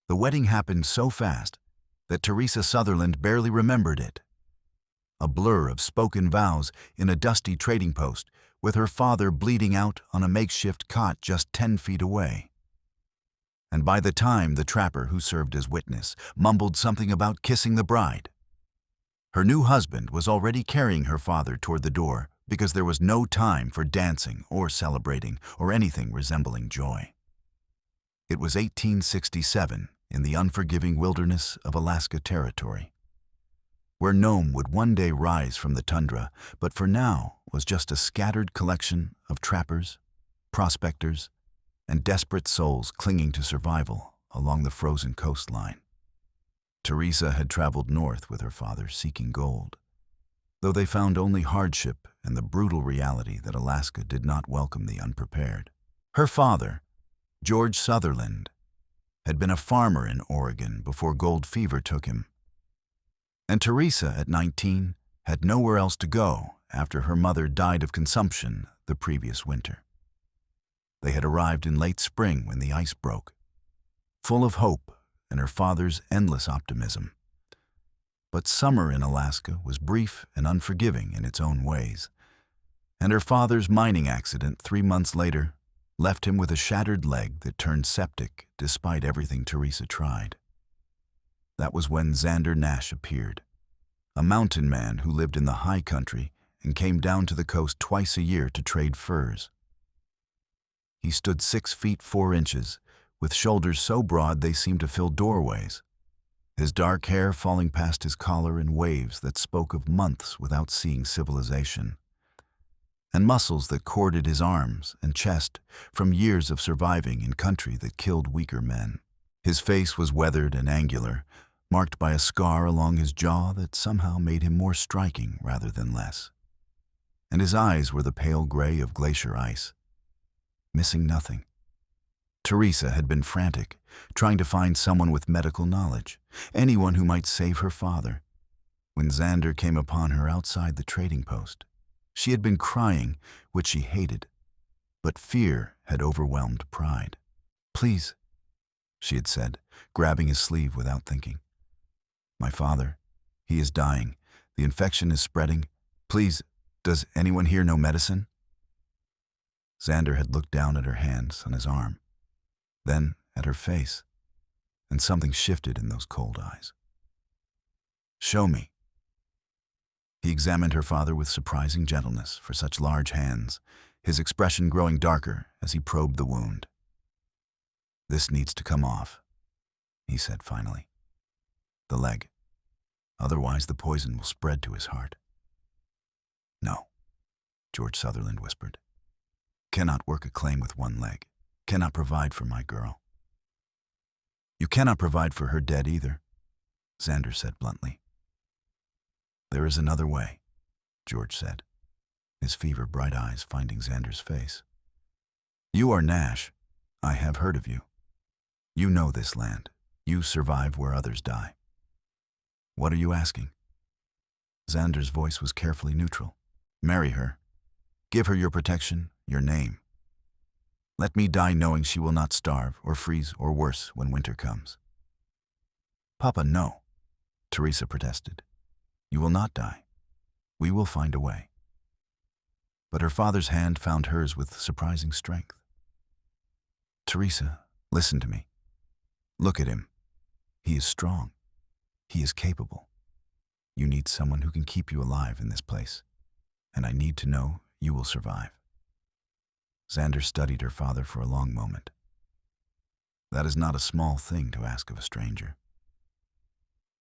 The wedding happened so fast that Teresa Sutherland barely remembered it. A blur of spoken vows in a dusty trading post, with her father bleeding out on a makeshift cot just 10 feet away. And by the time the trapper who served as witness mumbled something about kissing the bride, her new husband was already carrying her father toward the door because there was no time for dancing or celebrating or anything resembling joy. It was 1867 in the unforgiving wilderness of Alaska Territory, where Nome would one day rise from the tundra, but for now was just a scattered collection of trappers, prospectors, and desperate souls clinging to survival along the frozen coastline. Teresa had traveled north with her father seeking gold, though they found only hardship and the brutal reality that Alaska did not welcome the unprepared. Her father, George Sutherland, had been a farmer in Oregon before gold fever took him, and Teresa, at 19, had nowhere else to go after her mother died of consumption the previous winter. They had arrived in late spring when the ice broke, full of hope and her father's endless optimism. But summer in Alaska was brief and unforgiving in its own ways, and her father's mining accident 3 months later left him with a shattered leg that turned septic despite everything Teresa tried. That was when Xander Nash appeared, a mountain man who lived in the high country and came down to the coast twice a year to trade furs. He stood 6 feet 4 inches, with shoulders so broad they seemed to fill doorways, his dark hair falling past his collar in waves that spoke of months without seeing civilization, and muscles that corded his arms and chest from years of surviving in country that killed weaker men. His face was weathered and angular, marked by a scar along his jaw that somehow made him more striking rather than less. And his eyes were the pale gray of glacier ice, missing nothing. Teresa had been frantic, trying to find someone with medical knowledge, anyone who might save her father, when Xander came upon her outside the trading post. She had been crying, which she hated, but fear had overwhelmed pride. "Please," she had said, grabbing his sleeve without thinking. "My father, he is dying. The infection is spreading. Please, does anyone here know medicine?" Xander had looked down at her hands on his arm, then at her face, and something shifted in those cold eyes. "Show me." He examined her father with surprising gentleness for such large hands, his expression growing darker as he probed the wound. "This needs to come off," he said finally. "The leg. Otherwise the poison will spread to his heart." "No," George Sutherland whispered. "Cannot work a claim with one leg. Cannot provide for my girl." "You cannot provide for her dead either," Xander said bluntly. "There is another way," George said, his fever-bright eyes finding Xander's face. "You are Nash. I have heard of you. You know this land. You survive where others die. What are you asking?" Xander's voice was carefully neutral. "Marry her. Give her your protection, your name. Let me die knowing she will not starve or freeze or worse when winter comes." "Papa, no," Teresa protested. "You will not die. We will find a way." But her father's hand found hers with surprising strength. "Teresa, listen to me. Look at him. He is strong. He is capable. You need someone who can keep you alive in this place, and I need to know you will survive." Xander studied her father for a long moment. "That is not a small thing to ask of a stranger."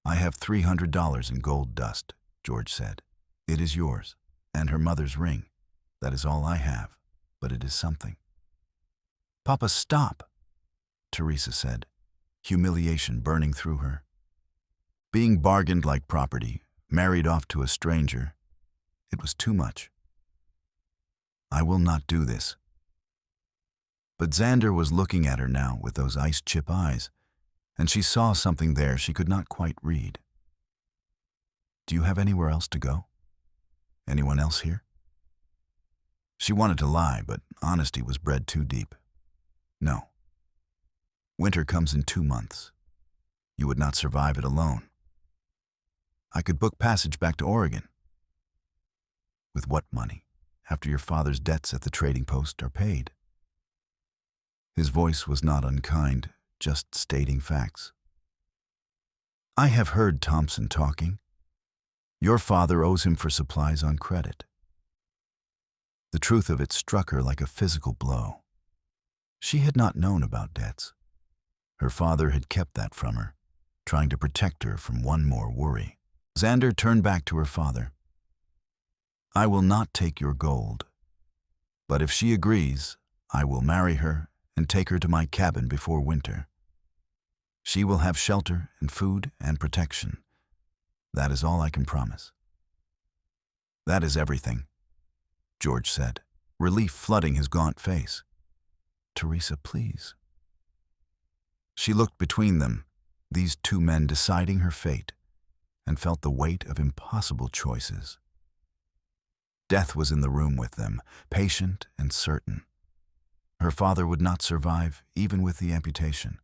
"I have $300 in gold dust," George said. "It is yours, and her mother's ring. That is all I have, but it is something." "Papa, stop," Teresa said, humiliation burning through her. Being bargained like property, married off to a stranger, it was too much. "I will not do this." But Xander was looking at her now with those ice-chip eyes, and she saw something there she could not quite read. "Do you have anywhere else to go? Anyone else here?" She wanted to lie, but honesty was bred too deep. "No. Winter comes in 2 months. You would not survive it alone. I could book passage back to Oregon. With what money, after your father's debts at the trading post are paid? His voice was not unkind, just stating facts. I have heard Thompson talking. Your father owes him for supplies on credit. The truth of it struck her like a physical blow. She had not known about debts. Her father had kept that from her, trying to protect her from one more worry. Xander turned back to her father. I will not take your gold, but if she agrees, I will marry her and take her to my cabin before winter. She will have shelter and food and protection. That is all I can promise. That is everything, George said, relief flooding his gaunt face. Teresa, please. She looked between them, these two men deciding her fate, and felt the weight of impossible choices. Death was in the room with them, patient and certain. Her father would not survive, even with the amputation.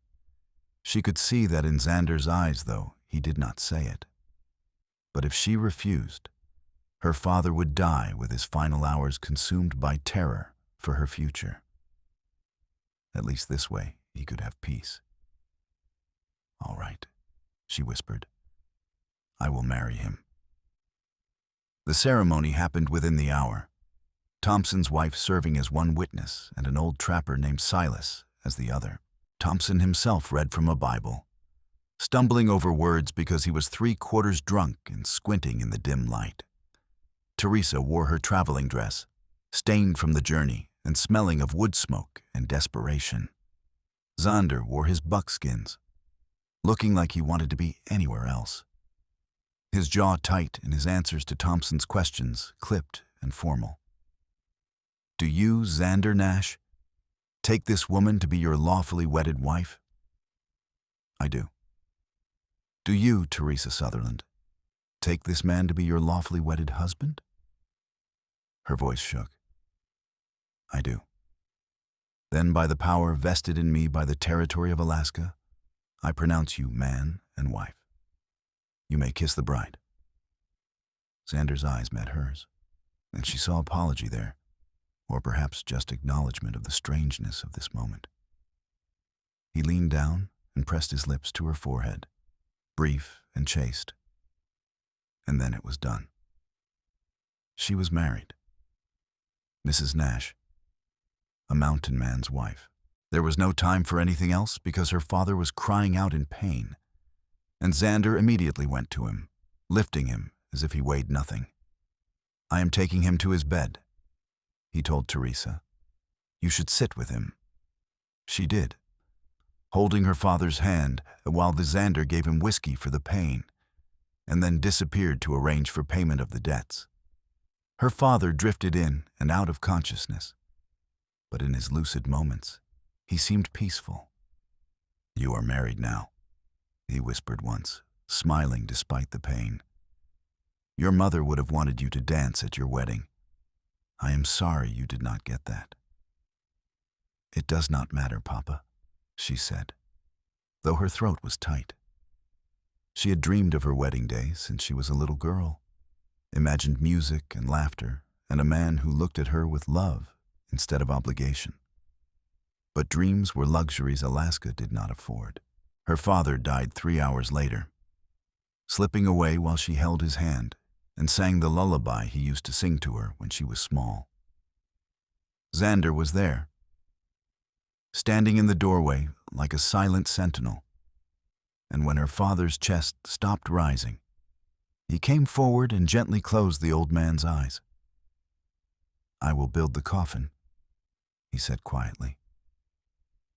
She could see that in Xander's eyes, though he did not say it. But if she refused, her father would die with his final hours consumed by terror for her future. At least this way, he could have peace. All right, she whispered. I will marry him. The ceremony happened within the hour, Thompson's wife serving as one witness and an old trapper named Silas as the other. Thompson himself read from a Bible, stumbling over words because he was 3/4 drunk and squinting in the dim light. Teresa wore her traveling dress, stained from the journey and smelling of wood smoke and desperation. Xander wore his buckskins, looking like he wanted to be anywhere else. His jaw tight and his answers to Thompson's questions clipped and formal. Do you, Xander Nash, take this woman to be your lawfully wedded wife? I do. Do you, Teresa Sutherland, take this man to be your lawfully wedded husband? Her voice shook. I do. Then by the power vested in me by the territory of Alaska, I pronounce you man and wife. You may kiss the bride. Xander's eyes met hers, and she saw apology there, or perhaps just acknowledgement of the strangeness of this moment. He leaned down and pressed his lips to her forehead, brief and chaste. And then it was done. She was married. Mrs. Nash, a mountain man's wife. There was no time for anything else because her father was crying out in pain, and Xander immediately went to him, lifting him as if he weighed nothing. I am taking him to his bed, he told Teresa. You should sit with him. She did, holding her father's hand while the Xander gave him whiskey for the pain, and then disappeared to arrange for payment of the debts. Her father drifted in and out of consciousness, but in his lucid moments, he seemed peaceful. You are married now, he whispered once, smiling despite the pain. Your mother would have wanted you to dance at your wedding. I am sorry you did not get that. It does not matter, Papa, she said, though her throat was tight. She had dreamed of her wedding day since she was a little girl, imagined music and laughter and a man who looked at her with love instead of obligation. But dreams were luxuries Alaska did not afford. Her father died 3 hours later, slipping away while she held his hand and sang the lullaby he used to sing to her when she was small. Xander was there, standing in the doorway like a silent sentinel, and when her father's chest stopped rising, he came forward and gently closed the old man's eyes. I will build the coffin, he said quietly.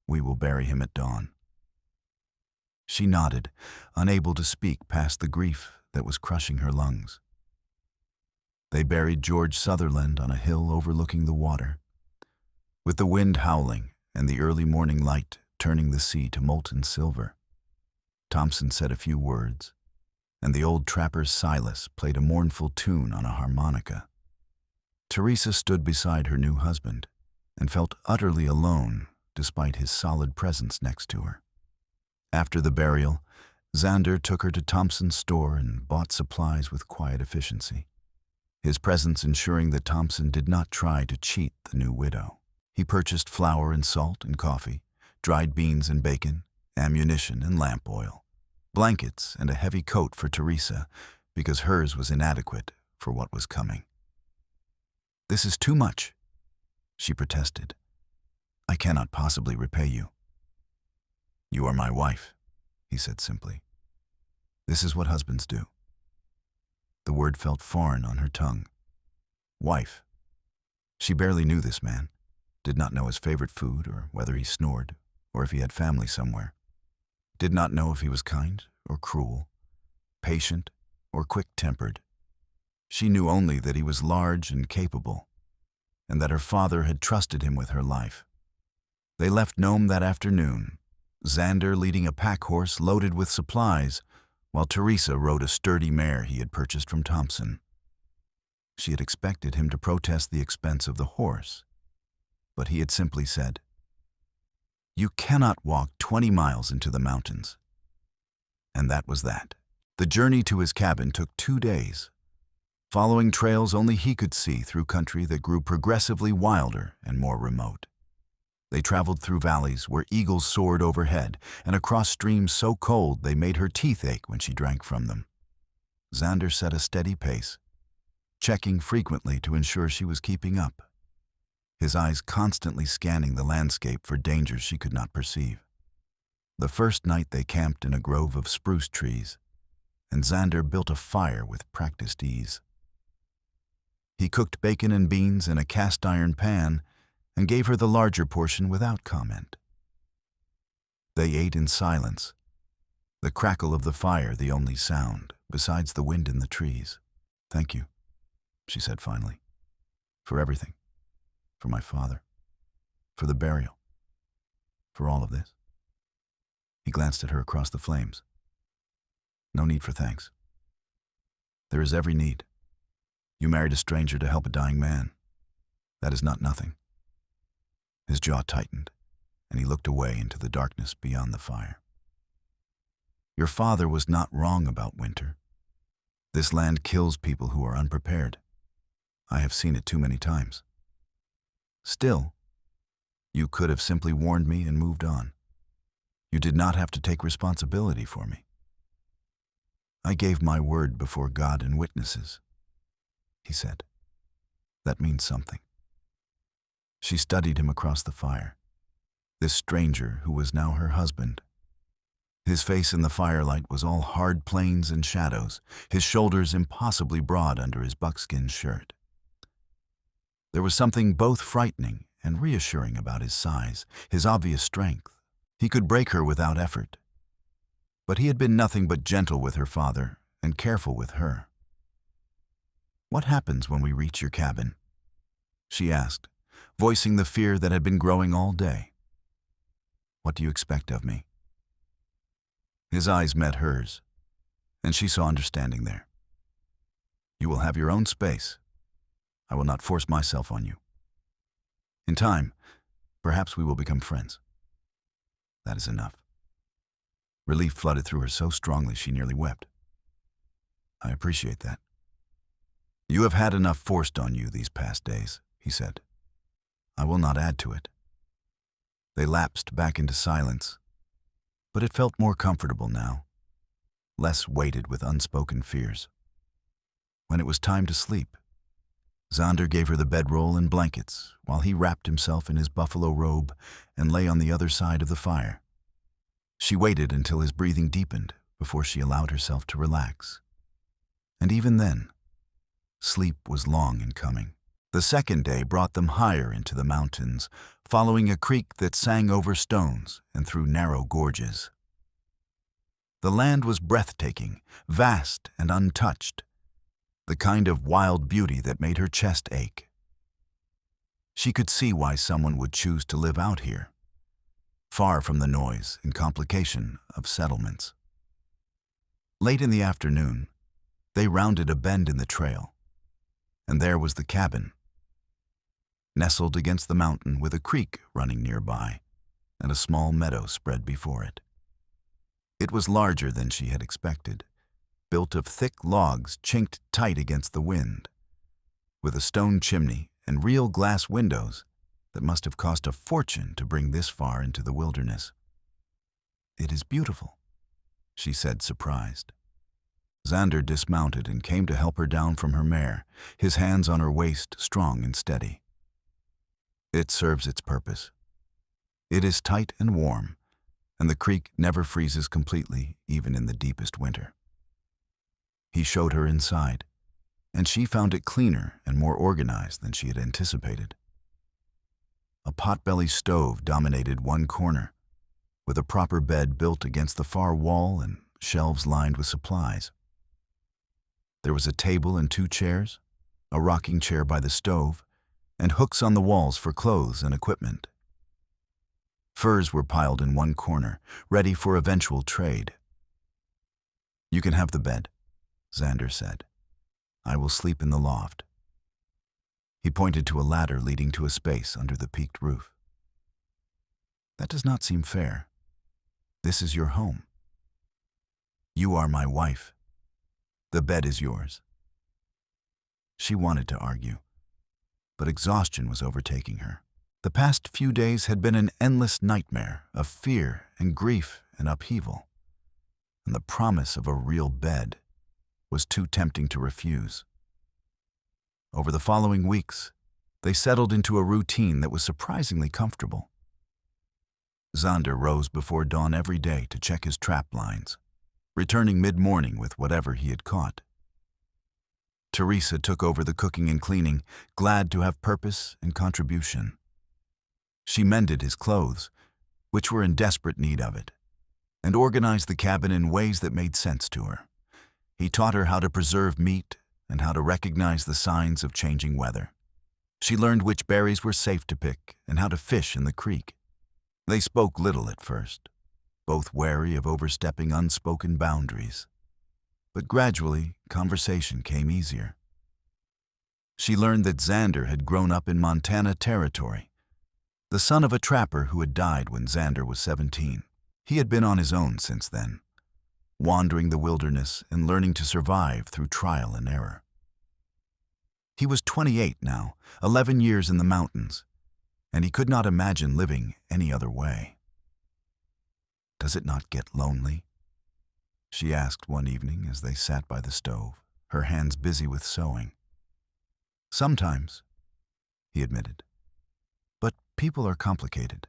We will bury him at dawn. She nodded, unable to speak past the grief that was crushing her lungs. They buried George Sutherland on a hill overlooking the water, with the wind howling and the early morning light turning the sea to molten silver. Thompson said a few words, and the old trapper's Silas played a mournful tune on a harmonica. Teresa stood beside her new husband and felt utterly alone despite his solid presence next to her. After the burial, Xander took her to Thompson's store and bought supplies with quiet efficiency, his presence ensuring that Thompson did not try to cheat the new widow. He purchased flour and salt and coffee, dried beans and bacon, ammunition and lamp oil, blankets and a heavy coat for Teresa because hers was inadequate for what was coming. "This is too much," she protested. "I cannot possibly repay you." "You are my wife," he said simply. "This is what husbands do." The word felt foreign on her tongue. Wife. She barely knew this man, did not know his favorite food or whether he snored or if he had family somewhere, did not know if he was kind or cruel, patient or quick-tempered. She knew only that he was large and capable, and that her father had trusted him with her life. They left Nome that afternoon, Xander leading a pack horse loaded with supplies, while Teresa rode a sturdy mare he had purchased from Thompson. She had expected him to protest the expense of the horse, but he had simply said, "You cannot walk 20 miles into the mountains." And that was that. The journey to his cabin took 2 days, following trails only he could see through country that grew progressively wilder and more remote. They traveled through valleys where eagles soared overhead and across streams so cold they made her teeth ache when she drank from them. Xander set a steady pace, checking frequently to ensure she was keeping up, his eyes constantly scanning the landscape for dangers she could not perceive. The first night they camped in a grove of spruce trees, and Xander built a fire with practiced ease. He cooked bacon and beans in a cast-iron pan and gave her the larger portion without comment. They ate in silence, the crackle of the fire the only sound, besides the wind in the trees. "Thank you," she said finally, "for everything, for my father, for the burial, for all of this." He glanced at her across the flames. "No need for thanks. There is every need. You married a stranger to help a dying man. That is not nothing." His jaw tightened, and he looked away into the darkness beyond the fire. "Your father was not wrong about winter. This land kills people who are unprepared. I have seen it too many times. Still, you could have simply warned me and moved on. You did not have to take responsibility for me. I gave my word before God and witnesses," he said. "That means something." She studied him across the fire, this stranger who was now her husband. His face in the firelight was all hard plains and shadows, his shoulders impossibly broad under his buckskin shirt. There was something both frightening and reassuring about his size, his obvious strength. He could break her without effort. But he had been nothing but gentle with her father and careful with her. "What happens when we reach your cabin?" she asked, voicing the fear that had been growing all day. "What do you expect of me?" His eyes met hers, and she saw understanding there. "You will have your own space. I will not force myself on you. In time, perhaps we will become friends. That is enough." Relief flooded through her so strongly she nearly wept. "I appreciate that. You have had enough forced on you these past days," he said. "I will not add to it." They lapsed back into silence, but it felt more comfortable now, less weighted with unspoken fears. When it was time to sleep, Xander gave her the bedroll and blankets while he wrapped himself in his buffalo robe and lay on the other side of the fire. She waited until his breathing deepened before she allowed herself to relax. And even then, sleep was long in coming. The second day brought them higher into the mountains, following a creek that sang over stones and through narrow gorges. The land was breathtaking, vast and untouched, the kind of wild beauty that made her chest ache. She could see why someone would choose to live out here, far from the noise and complication of settlements. Late in the afternoon, they rounded a bend in the trail, and there was the cabin, nestled against the mountain with a creek running nearby and a small meadow spread before it. It was larger than she had expected, built of thick logs chinked tight against the wind, with a stone chimney and real glass windows that must have cost a fortune to bring this far into the wilderness. "It is beautiful," she said, surprised. Xander dismounted and came to help her down from her mare, his hands on her waist, strong and steady. "It serves its purpose. It is tight and warm, and the creek never freezes completely, even in the deepest winter." He showed her inside, and she found it cleaner and more organized than she had anticipated. A potbelly stove dominated one corner, with a proper bed built against the far wall and shelves lined with supplies. There was a table and 2 chairs, a rocking chair by the stove, and hooks on the walls for clothes and equipment. Furs were piled in one corner, ready for eventual trade. "You can have the bed," Xander said. "I will sleep in the loft." He pointed to a ladder leading to a space under the peaked roof. "That does not seem fair. This is your home. You are my wife. The bed is yours." She wanted to argue, but exhaustion was overtaking her. The past few days had been an endless nightmare of fear and grief and upheaval, and the promise of a real bed was too tempting to refuse. Over the following weeks, they settled into a routine that was surprisingly comfortable. Xander rose before dawn every day to check his trap lines, returning mid-morning with whatever he had caught. Teresa took over the cooking and cleaning, glad to have purpose and contribution. She mended his clothes, which were in desperate need of it, and organized the cabin in ways that made sense to her. He taught her how to preserve meat and how to recognize the signs of changing weather. She learned which berries were safe to pick and how to fish in the creek. They spoke little at first, both wary of overstepping unspoken boundaries. But gradually, conversation came easier. She learned that Xander had grown up in Montana Territory, the son of a trapper who had died when Xander was 17. He had been on his own since then, wandering the wilderness and learning to survive through trial and error. He was 28 now, 11 years in the mountains, and he could not imagine living any other way. "Does it not get lonely?" she asked one evening as they sat by the stove, her hands busy with sewing. "Sometimes," he admitted. "But people are complicated.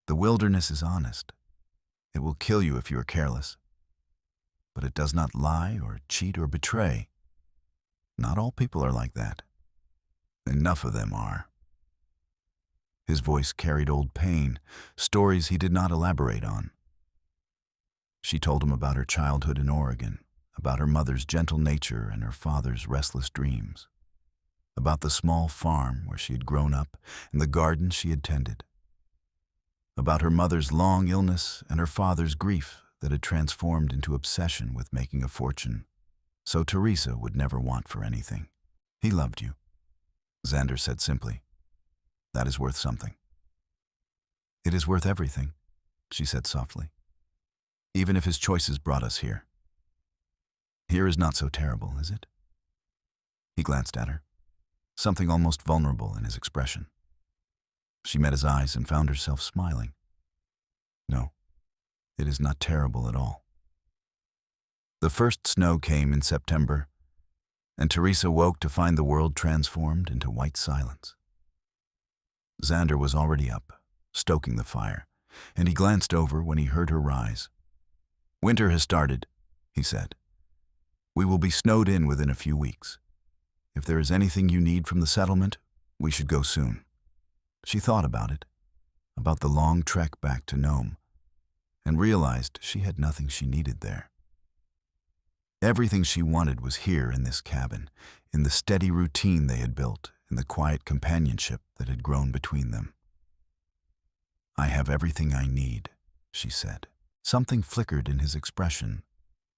The wilderness is honest. It will kill you if you are careless. But it does not lie or cheat or betray. Not all people are like that. Enough of them are." His voice carried old pain, stories he did not elaborate on. She told him about her childhood in Oregon, about her mother's gentle nature and her father's restless dreams, about the small farm where she had grown up and the garden she had tended, about her mother's long illness and her father's grief that had transformed into obsession with making a fortune, so Teresa would never want for anything. "He loved you," Xander said simply. "That is worth something." "It is worth everything," she said softly. "Even if his choices brought us here. Here is not so terrible, is it?" He glanced at her, something almost vulnerable in his expression. She met his eyes and found herself smiling. "No, it is not terrible at all." The first snow came in September, and Teresa woke to find the world transformed into white silence. Xander was already up, stoking the fire, and he glanced over when he heard her rise. "Winter has started," he said. "We will be snowed in within a few weeks. If there is anything you need from the settlement, we should go soon." She thought about it, about the long trek back to Nome, and realized she had nothing she needed there. Everything she wanted was here in this cabin, in the steady routine they had built, in the quiet companionship that had grown between them. "I have everything I need," she said. Something flickered in his expression,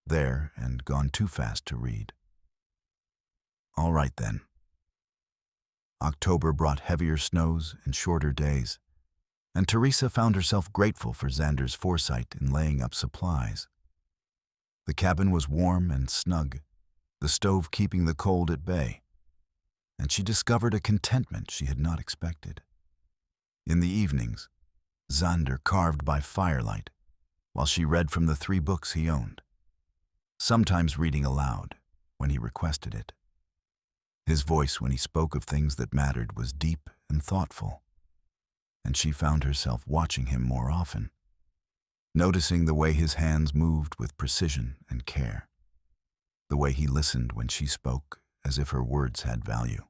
there and gone too fast to read. "All right then." October brought heavier snows and shorter days, and Teresa found herself grateful for Xander's foresight in laying up supplies. The cabin was warm and snug, the stove keeping the cold at bay, and she discovered a contentment she had not expected. In the evenings, Xander carved by firelight, while she read from the 3 books he owned, sometimes reading aloud when he requested it. His voice when he spoke of things that mattered was deep and thoughtful, and she found herself watching him more often, noticing the way his hands moved with precision and care, the way he listened when she spoke as if her words had value.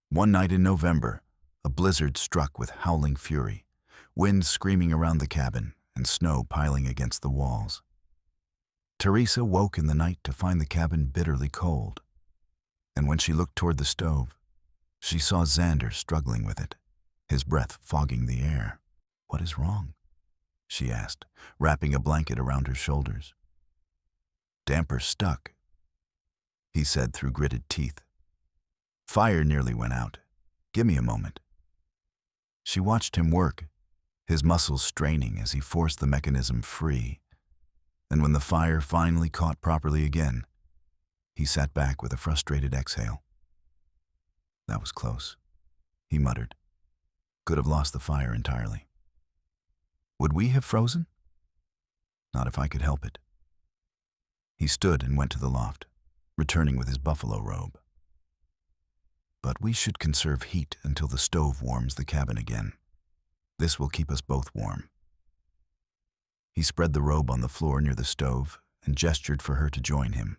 One night in November, a blizzard struck with howling fury, wind screaming around the cabin and snow piling against the walls. Teresa woke in the night to find the cabin bitterly cold, and when she looked toward the stove, she saw Xander struggling with it, his breath fogging the air. "What is wrong?" she asked, wrapping a blanket around her shoulders. "Damper stuck," he said through gritted teeth. "Fire nearly went out. Give me a moment." She watched him work, his muscles straining as he forced the mechanism free. And when the fire finally caught properly again, he sat back with a frustrated exhale. "That was close," he muttered. "Could have lost the fire entirely." "Would we have frozen?" "Not if I could help it." He stood and went to the loft, returning with his buffalo robe. "But we should conserve heat until the stove warms the cabin again. This will keep us both warm." He spread the robe on the floor near the stove and gestured for her to join him.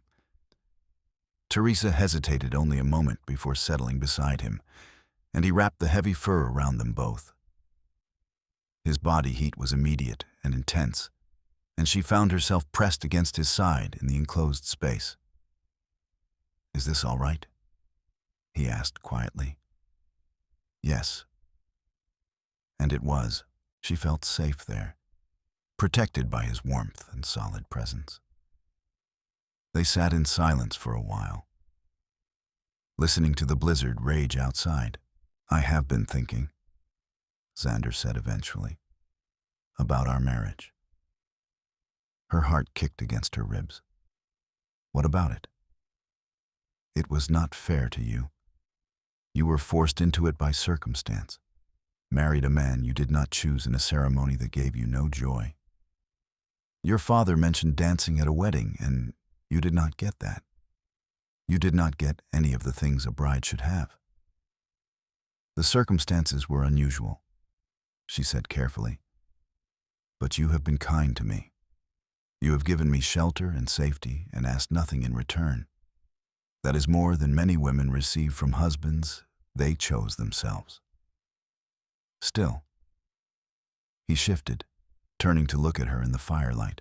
Teresa hesitated only a moment before settling beside him, and he wrapped the heavy fur around them both. His body heat was immediate and intense, and she found herself pressed against his side in the enclosed space. "Is this all right?" he asked quietly. "Yes." And it was. She felt safe there, protected by his warmth and solid presence. They sat in silence for a while, listening to the blizzard rage outside. "I have been thinking," Xander said eventually, "about our marriage." Her heart kicked against her ribs. "What about it?" "It was not fair to you. You were forced into it by circumstance, married a man you did not choose in a ceremony that gave you no joy. Your father mentioned dancing at a wedding, and you did not get that. You did not get any of the things a bride should have. The circumstances were unusual," she said carefully. "But you have been kind to me. You have given me shelter and safety and asked nothing in return. That is more than many women receive from husbands they chose themselves." Still, he shifted, turning to look at her in the firelight.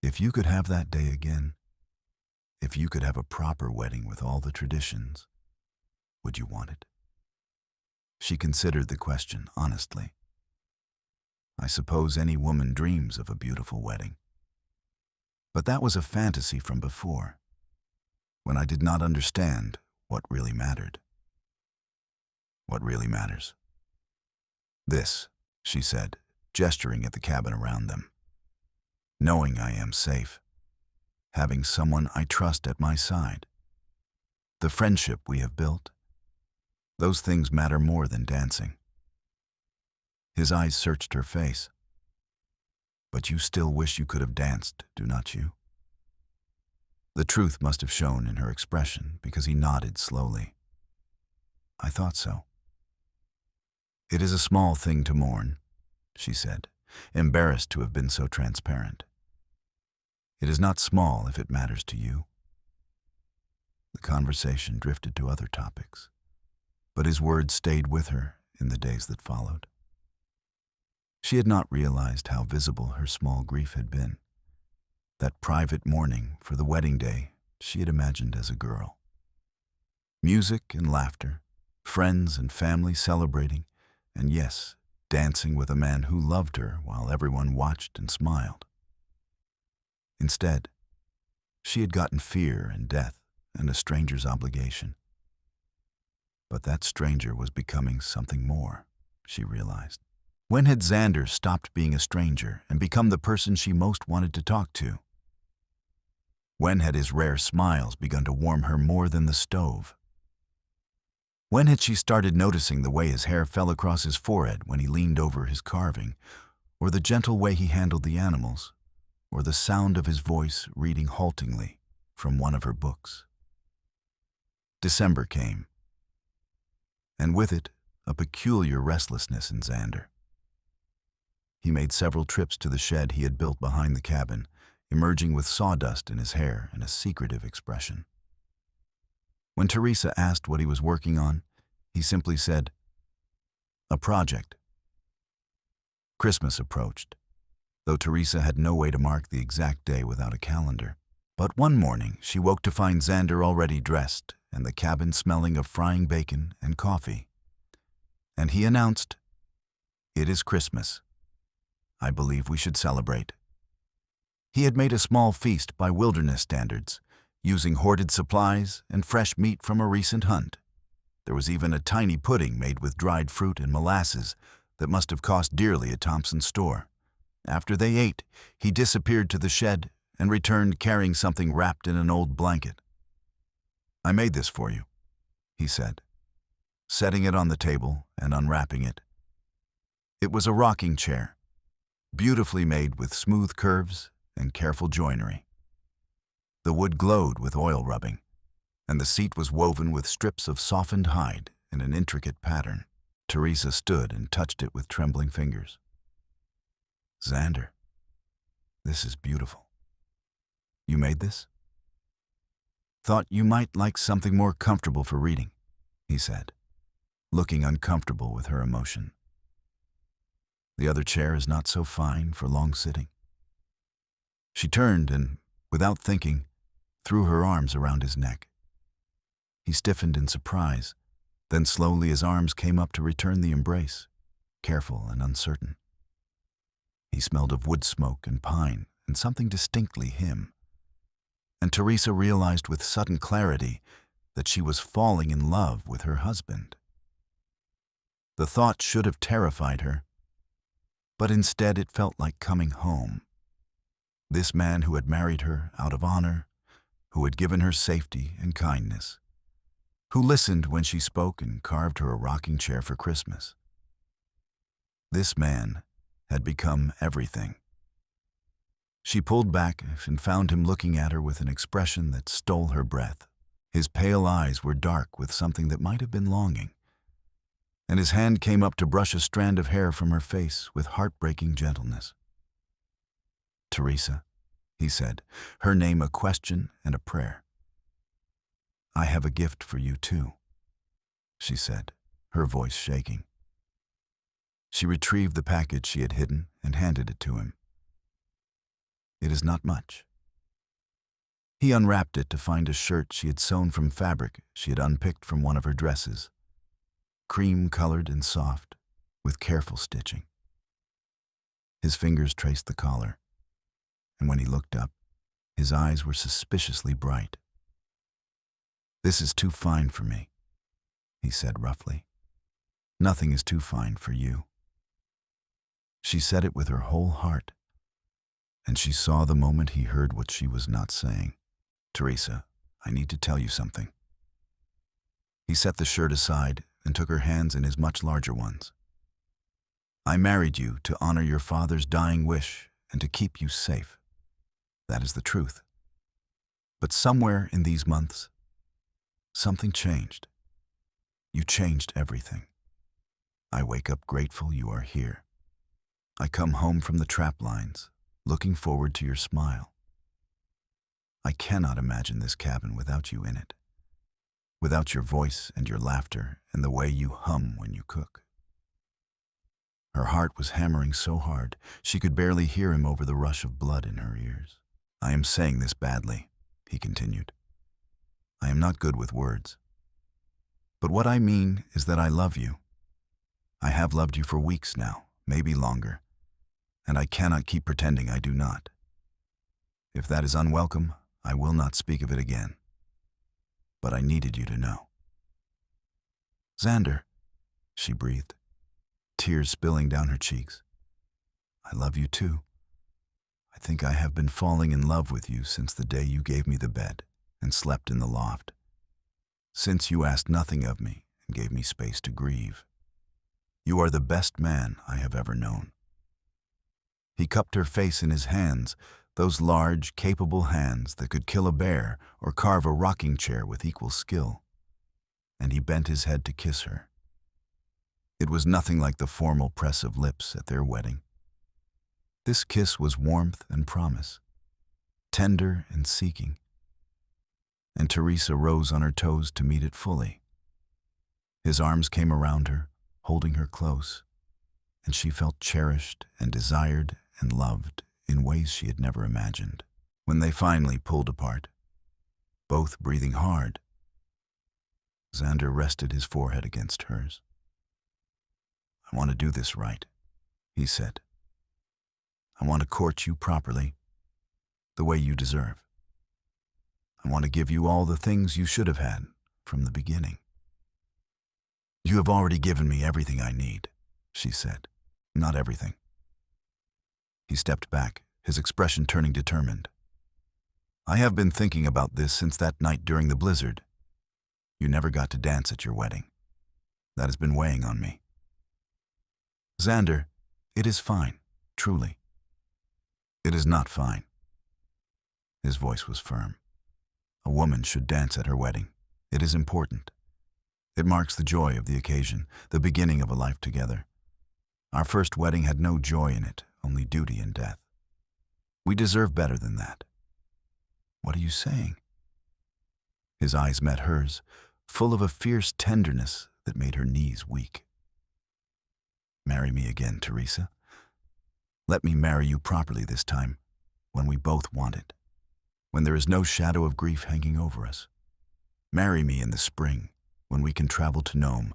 "If you could have that day again, if you could have a proper wedding with all the traditions, would you want it?" She considered the question honestly. "I suppose any woman dreams of a beautiful wedding. But that was a fantasy from before, when I did not understand what really mattered." "What really matters?" "This," she said, gesturing at the cabin around them. "Knowing I am safe, having someone I trust at my side, the friendship we have built, those things matter more than dancing." His eyes searched her face. "But you still wish you could have danced, do not you?" The truth must have shown in her expression because he nodded slowly. "I thought so." "It is a small thing to mourn," she said, embarrassed to have been so transparent. "It is not small if it matters to you." The conversation drifted to other topics, but his words stayed with her in the days that followed. She had not realized how visible her small grief had been. That private mourning for the wedding day she had imagined as a girl. Music and laughter, friends and family celebrating, and yes, dancing with a man who loved her while everyone watched and smiled. Instead, she had gotten fear and death and a stranger's obligation. But that stranger was becoming something more, she realized. When had Xander stopped being a stranger and become the person she most wanted to talk to? When had his rare smiles begun to warm her more than the stove? When had she started noticing the way his hair fell across his forehead when he leaned over his carving, or the gentle way he handled the animals, or the sound of his voice reading haltingly from one of her books? December came, and with it, a peculiar restlessness in Xander. He made several trips to the shed he had built behind the cabin, emerging with sawdust in his hair and a secretive expression. When Teresa asked what he was working on, he simply said, "A project." Christmas approached, though Teresa had no way to mark the exact day without a calendar. But one morning, she woke to find Xander already dressed and the cabin smelling of frying bacon and coffee. And he announced, "It is Christmas. I believe we should celebrate." He had made a small feast by wilderness standards, using hoarded supplies and fresh meat from a recent hunt. There was even a tiny pudding made with dried fruit and molasses that must have cost dearly at Thompson's store. After they ate, he disappeared to the shed and returned carrying something wrapped in an old blanket. "I made this for you," he said, setting it on the table and unwrapping it. It was a rocking chair, beautifully made with smooth curves and careful joinery. The wood glowed with oil rubbing, and the seat was woven with strips of softened hide in an intricate pattern. Teresa stood and touched it with trembling fingers. "Xander, this is beautiful. You made this?" "Thought you might like something more comfortable for reading," he said, looking uncomfortable with her emotion. "The other chair is not so fine for long sitting." She turned and, without thinking, threw her arms around his neck. He stiffened in surprise, then slowly his arms came up to return the embrace, careful and uncertain. He smelled of wood smoke and pine and something distinctly him. And Teresa realized with sudden clarity that she was falling in love with her husband. The thought should have terrified her, but instead it felt like coming home. This man who had married her out of honor, who had given her safety and kindness, who listened when she spoke and carved her a rocking chair for Christmas. This man had become everything. She pulled back and found him looking at her with an expression that stole her breath. His pale eyes were dark with something that might have been longing, and his hand came up to brush a strand of hair from her face with heartbreaking gentleness. "Teresa," he said, her name a question and a prayer. "I have a gift for you too," she said, her voice shaking. She retrieved the package she had hidden and handed it to him. "It is not much." He unwrapped it to find a shirt she had sewn from fabric she had unpicked from one of her dresses, cream-colored and soft, with careful stitching. His fingers traced the collar, and when he looked up, his eyes were suspiciously bright. "This is too fine for me," he said roughly. "Nothing is too fine for you." She said it with her whole heart, and she saw the moment he heard what she was not saying. "Teresa, I need to tell you something." He set the shirt aside and took her hands in his much larger ones. "I married you to honor your father's dying wish and to keep you safe. That is the truth. But somewhere in these months, something changed. You changed everything. I wake up grateful you are here. I come home from the trap lines, looking forward to your smile. I cannot imagine this cabin without you in it, without your voice and your laughter and the way you hum when you cook." Her heart was hammering so hard she could barely hear him over the rush of blood in her ears. "I am saying this badly," he continued. "I am not good with words. But what I mean is that I love you. I have loved you for weeks now, maybe longer, and I cannot keep pretending I do not. If that is unwelcome, I will not speak of it again. But I needed you to know." "Xander," she breathed. tears spilling down her cheeks. "I love you too. I think I have been falling in love with you since the day you gave me the bed and slept in the loft. Since you asked nothing of me and gave me space to grieve. You are the best man I have ever known." He cupped her face in his hands, those large, capable hands that could kill a bear or carve a rocking chair with equal skill. And he bent his head to kiss her. It was nothing like the formal press of lips at their wedding. This kiss was warmth and promise, tender and seeking. And Teresa rose on her toes to meet it fully. His arms came around her, holding her close, and she felt cherished and desired and loved in ways she had never imagined. When they finally pulled apart, both breathing hard, Xander rested his forehead against hers. "I want to do this right," he said. "I want to court you properly, the way you deserve. I want to give you all the things you should have had from the beginning." "You have already given me everything I need," she said. "Not everything." He stepped back, his expression turning determined. "I have been thinking about this since that night during the blizzard. You never got to dance at your wedding. That has been weighing on me." "Xander, it is fine, truly." "It is not fine." His voice was firm. "A woman should dance at her wedding. It is important. It marks the joy of the occasion, the beginning of a life together. Our first wedding had no joy in it, only duty and death. We deserve better than that." "What are you saying?" His eyes met hers, full of a fierce tenderness that made her knees weak. "Marry me again, Teresa. Let me marry you properly this time, when we both want it, when there is no shadow of grief hanging over us. Marry me in the spring, when we can travel to Nome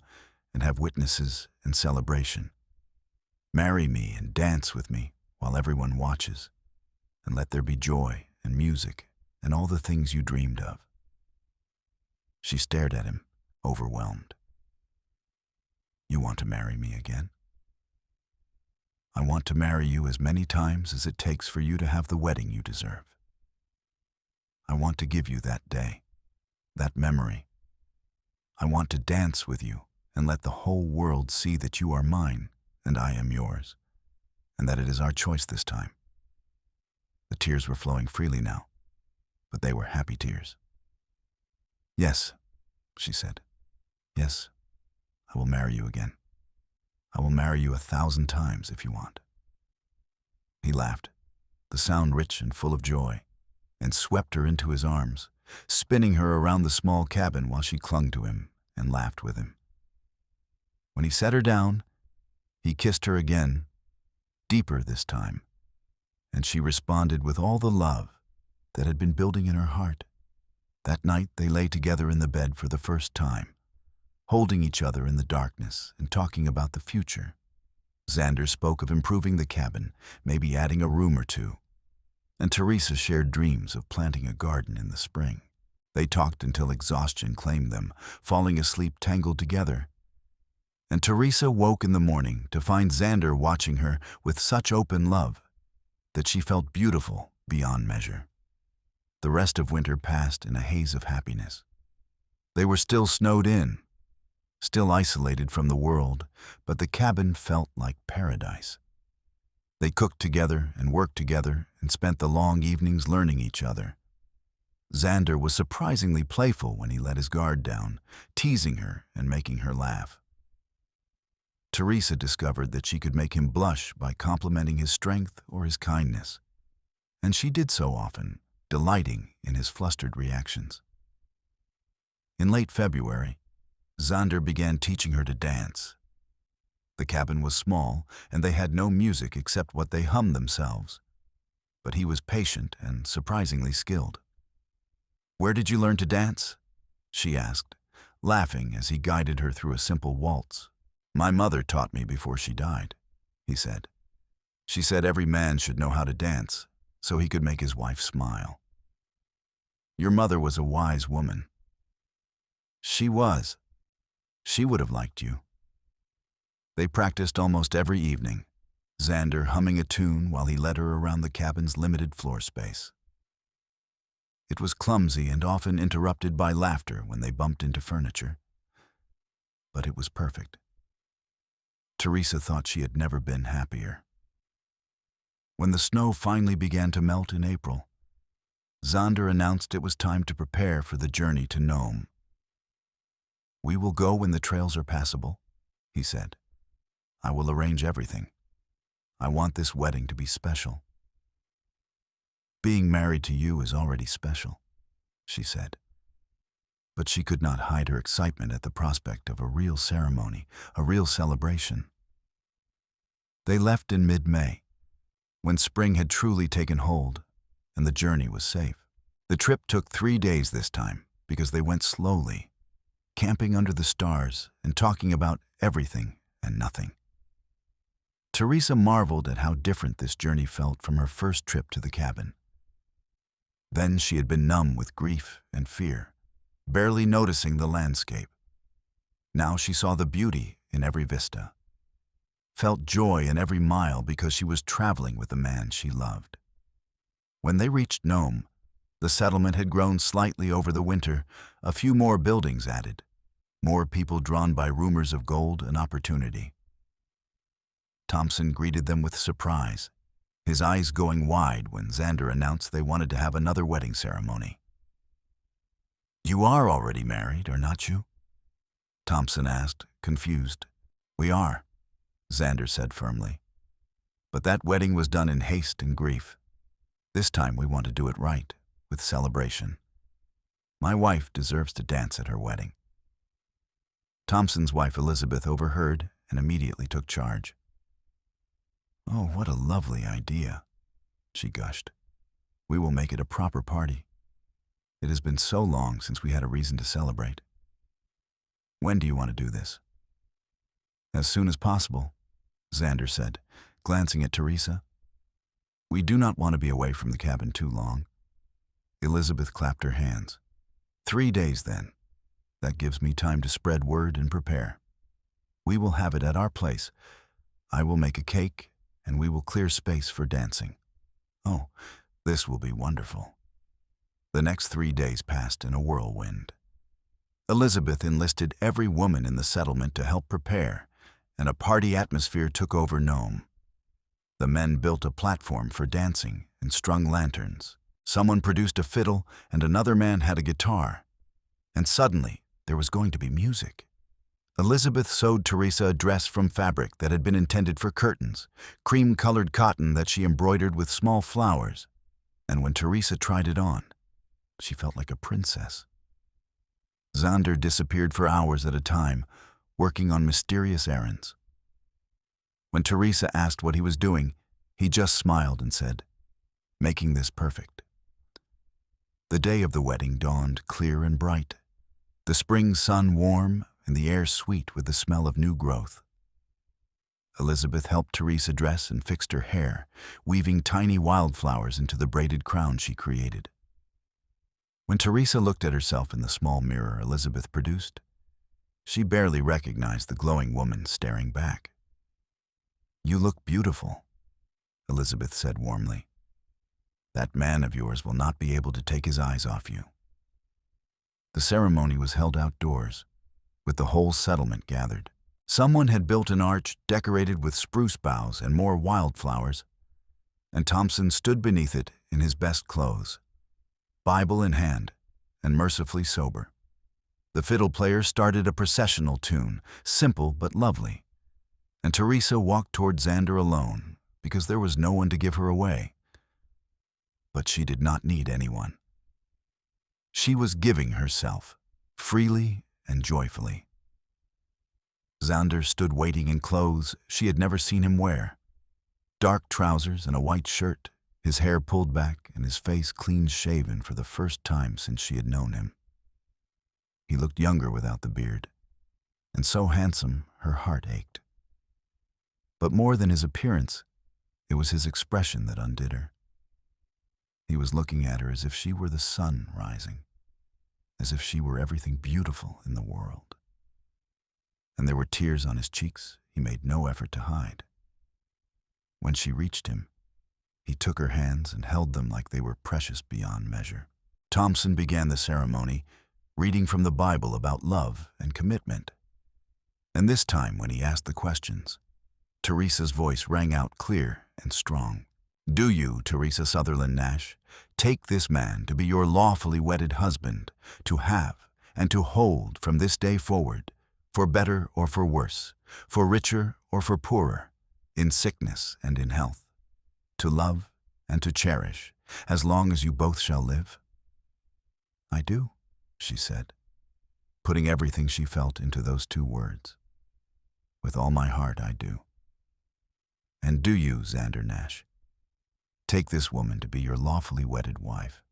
and have witnesses and celebration. Marry me and dance with me while everyone watches, and let there be joy and music and all the things you dreamed of." She stared at him, overwhelmed. "You want to marry me again?" "I want to marry you as many times as it takes for you to have the wedding you deserve. I want to give you that day, that memory. I want to dance with you and let the whole world see that you are mine and I am yours, and that it is our choice this time." The tears were flowing freely now, but they were happy tears. "Yes," she said. "Yes, I will marry you again. I will marry you 1,000 times if you want." He laughed, the sound rich and full of joy, and swept her into his arms, spinning her around the small cabin while she clung to him and laughed with him. When he set her down, he kissed her again, deeper this time, and she responded with all the love that had been building in her heart. That night they lay together in the bed for the first time, holding each other in the darkness and talking about the future. Xander spoke of improving the cabin, maybe adding a room or two, and Teresa shared dreams of planting a garden in the spring. They talked until exhaustion claimed them, falling asleep tangled together. And Teresa woke in the morning to find Xander watching her with such open love that she felt beautiful beyond measure. The rest of winter passed in a haze of happiness. They were still snowed in, still isolated from the world, but the cabin felt like paradise. They cooked together and worked together and spent the long evenings learning each other. Xander was surprisingly playful when he let his guard down, teasing her and making her laugh. Teresa discovered that she could make him blush by complimenting his strength or his kindness, and she did so often, delighting in his flustered reactions. In late February, Xander began teaching her to dance. The cabin was small, and they had no music except what they hummed themselves, but he was patient and surprisingly skilled. "Where did you learn to dance?" she asked, laughing as he guided her through a simple waltz. "My mother taught me before she died," he said. "She said every man should know how to dance, so he could make his wife smile." "Your mother was a wise woman." "She was. She would have liked you." They practiced almost every evening, Xander humming a tune while he led her around the cabin's limited floor space. It was clumsy and often interrupted by laughter when they bumped into furniture. But it was perfect. Teresa thought she had never been happier. When the snow finally began to melt in April, Xander announced it was time to prepare for the journey to Nome. "We will go when the trails are passable," he said. "I will arrange everything. I want this wedding to be special." "Being married to you is already special," she said. But she could not hide her excitement at the prospect of a real ceremony, a real celebration. They left in mid-May, when spring had truly taken hold and the journey was safe. The trip took 3 days this time because they went slowly, camping under the stars and talking about everything and nothing. Teresa marveled at how different this journey felt from her first trip to the cabin. Then she had been numb with grief and fear, barely noticing the landscape. Now she saw the beauty in every vista, felt joy in every mile because she was traveling with the man she loved. When they reached Nome, the settlement had grown slightly over the winter, a few more buildings added, more people drawn by rumors of gold and opportunity. Thompson greeted them with surprise, his eyes going wide when Xander announced they wanted to have another wedding ceremony. "You are already married, are not you?" Thompson asked, confused. "We are," Xander said firmly. "But that wedding was done in haste and grief. This time we want to do it right, with celebration. My wife deserves to dance at her wedding." Thompson's wife Elizabeth overheard and immediately took charge. "Oh, what a lovely idea," she gushed. "We will make it a proper party. It has been so long since we had a reason to celebrate. When do you want to do this?" "As soon as possible," Xander said, glancing at Teresa. "We do not want to be away from the cabin too long." Elizabeth clapped her hands. 3 days, then. That gives me time to spread word and prepare. We will have it at our place. I will make a cake, and we will clear space for dancing. Oh, this will be wonderful." The next 3 days passed in a whirlwind. Elizabeth enlisted every woman in the settlement to help prepare, and a party atmosphere took over Nome. The men built a platform for dancing and strung lanterns. Someone produced a fiddle, and another man had a guitar. And suddenly, there was going to be music. Elizabeth sewed Teresa a dress from fabric that had been intended for curtains, cream-colored cotton that she embroidered with small flowers. And when Teresa tried it on, she felt like a princess. Xander disappeared for hours at a time, working on mysterious errands. When Teresa asked what he was doing, he just smiled and said, "Making this perfect." The day of the wedding dawned clear and bright, the spring sun warm and the air sweet with the smell of new growth. Elizabeth helped Teresa dress and fixed her hair, weaving tiny wildflowers into the braided crown she created. When Teresa looked at herself in the small mirror Elizabeth produced, she barely recognized the glowing woman staring back. "You look beautiful," Elizabeth said warmly. "That man of yours will not be able to take his eyes off you." The ceremony was held outdoors, with the whole settlement gathered. Someone had built an arch decorated with spruce boughs and more wildflowers, and Thompson stood beneath it in his best clothes, Bible in hand and mercifully sober. The fiddle player started a processional tune, simple but lovely, and Teresa walked toward Xander alone because there was no one to give her away. But she did not need anyone. She was giving herself, freely and joyfully. Xander stood waiting in clothes she had never seen him wear. Dark trousers and a white shirt, his hair pulled back and his face clean-shaven for the first time since she had known him. He looked younger without the beard, and so handsome her heart ached. But more than his appearance, it was his expression that undid her. He was looking at her as if she were the sun rising, as if she were everything beautiful in the world. and there were tears on his cheeks he made no effort to hide. When she reached him, he took her hands and held them like they were precious beyond measure. Thompson began the ceremony, reading from the Bible about love and commitment. And this time, when he asked the questions, Teresa's voice rang out clear and strong. "Do you, Teresa Sutherland Nash, take this man to be your lawfully wedded husband, to have and to hold from this day forward, for better or for worse, for richer or for poorer, in sickness and in health, to love and to cherish, as long as you both shall live?" "I do," she said, putting everything she felt into those two words. "With all my heart, I do." "And do you, Xander Nash, take this woman to be your lawfully wedded wife,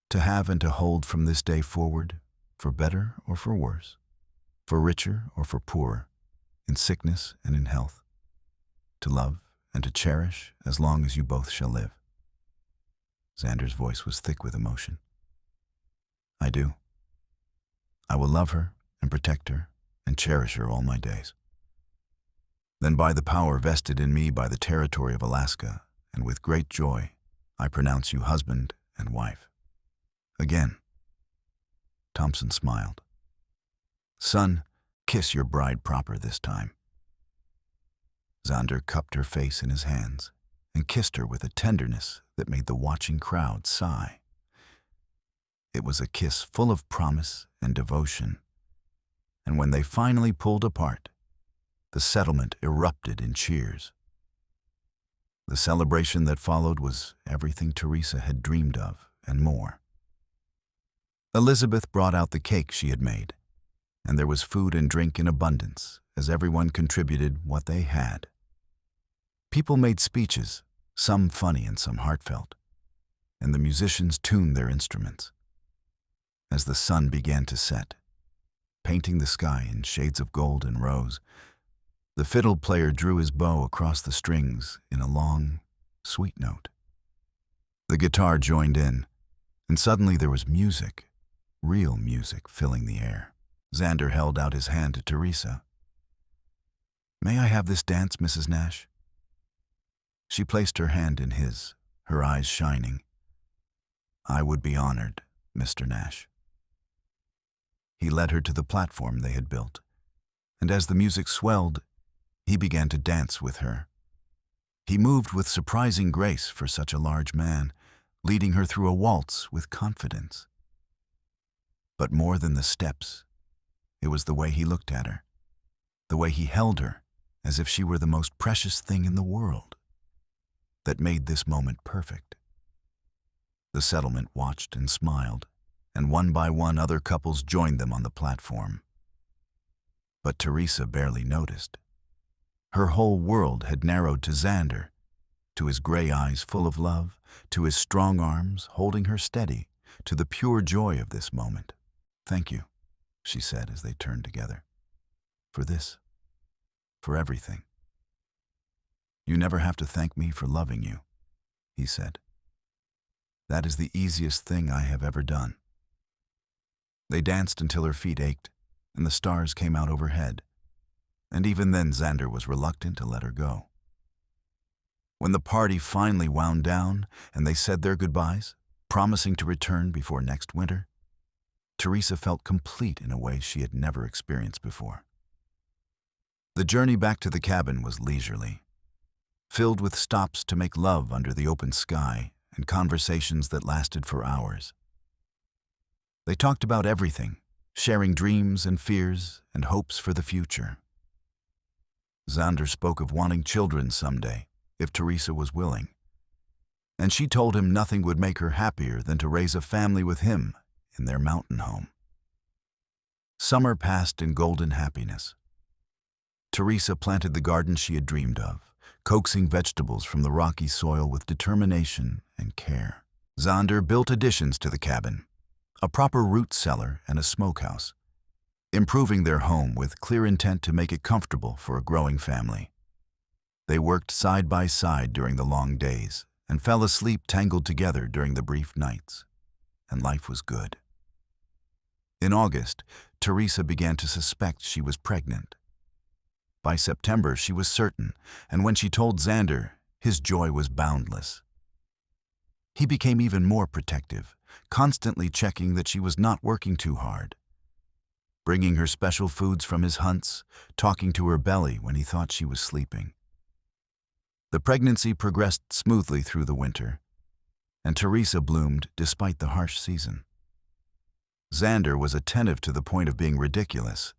to have and to hold from this day forward, for better or for worse, for richer or for poorer, in sickness and in health, to love and to cherish as long as you both shall live?" Xander's voice was thick with emotion. "I do. I will love her and protect her and cherish her all my days." "Then by the power vested in me by the territory of Alaska, and with great joy, I pronounce you husband and wife." Again, Thompson smiled. "Son, kiss your bride proper this time." Xander cupped her face in his hands and kissed her with a tenderness that made the watching crowd sigh. It was a kiss full of promise and devotion, and when they finally pulled apart, the settlement erupted in cheers. The celebration that followed was everything Teresa had dreamed of and more. Elizabeth brought out the cake she had made, and there was food and drink in abundance as everyone contributed what they had. People made speeches, some funny and some heartfelt, and the musicians tuned their instruments. As the sun began to set, painting the sky in shades of gold and rose, the fiddle player drew his bow across the strings in a long, sweet note. The guitar joined in, and suddenly there was music, real music, filling the air. Xander held out his hand to Teresa. "May I have this dance, Mrs. Nash?" She placed her hand in his, her eyes shining. "I would be honored, Mr. Nash." He led her to the platform they had built, and as the music swelled, he began to dance with her. He moved with surprising grace for such a large man, leading her through a waltz with confidence. But more than the steps, it was the way he looked at her, the way he held her as if she were the most precious thing in the world, that made this moment perfect. The settlement watched and smiled, and one by one other couples joined them on the platform. But Teresa barely noticed. Her whole world had narrowed to Xander, to his gray eyes full of love, to his strong arms holding her steady, to the pure joy of this moment. "Thank you," she said as they turned together. "For this, for everything." "You never have to thank me for loving you," he said. "That is the easiest thing I have ever done." They danced until her feet ached, and the stars came out overhead. And even then Xander was reluctant to let her go. When the party finally wound down and they said their goodbyes, promising to return before next winter, Teresa felt complete in a way she had never experienced before. The journey back to the cabin was leisurely, filled with stops to make love under the open sky and conversations that lasted for hours. They talked about everything, sharing dreams and fears and hopes for the future. Xander spoke of wanting children someday, if Teresa was willing, and she told him nothing would make her happier than to raise a family with him in their mountain home. Summer passed in golden happiness. Teresa planted the garden she had dreamed of, coaxing vegetables from the rocky soil with determination and care. Xander built additions to the cabin, a proper root cellar and a smokehouse, improving their home with clear intent to make it comfortable for a growing family. They worked side by side during the long days and fell asleep tangled together during the brief nights, and life was good. In August, Teresa began to suspect she was pregnant. By September, she was certain, and when she told Xander, his joy was boundless. He became even more protective, constantly checking that she was not working too hard, bringing her special foods from his hunts, talking to her belly when he thought she was sleeping. The pregnancy progressed smoothly through the winter, and Teresa bloomed despite the harsh season. Xander was attentive to the point of being ridiculous,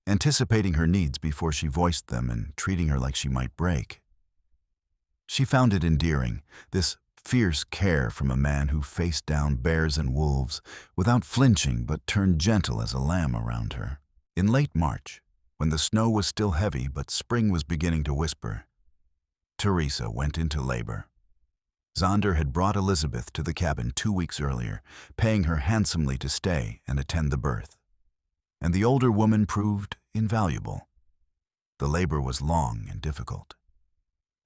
anticipating her needs before she voiced them and treating her like she might break. She found it endearing, this fierce care from a man who faced down bears and wolves without flinching but turned gentle as a lamb around her. In late March, when the snow was still heavy but spring was beginning to whisper, Teresa went into labor. Xander had brought Elizabeth to the cabin 2 weeks earlier, paying her handsomely to stay and attend the birth. And the older woman proved invaluable. The labor was long and difficult,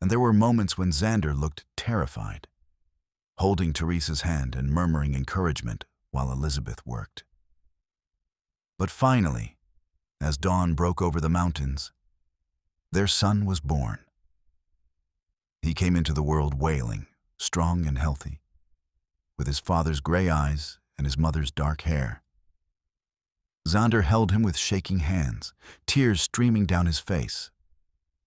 and there were moments when Xander looked terrified, holding Teresa's hand and murmuring encouragement while Elizabeth worked. But finally, as dawn broke over the mountains, their son was born. He came into the world wailing, strong and healthy, with his father's gray eyes and his mother's dark hair. Xander held him with shaking hands, tears streaming down his face,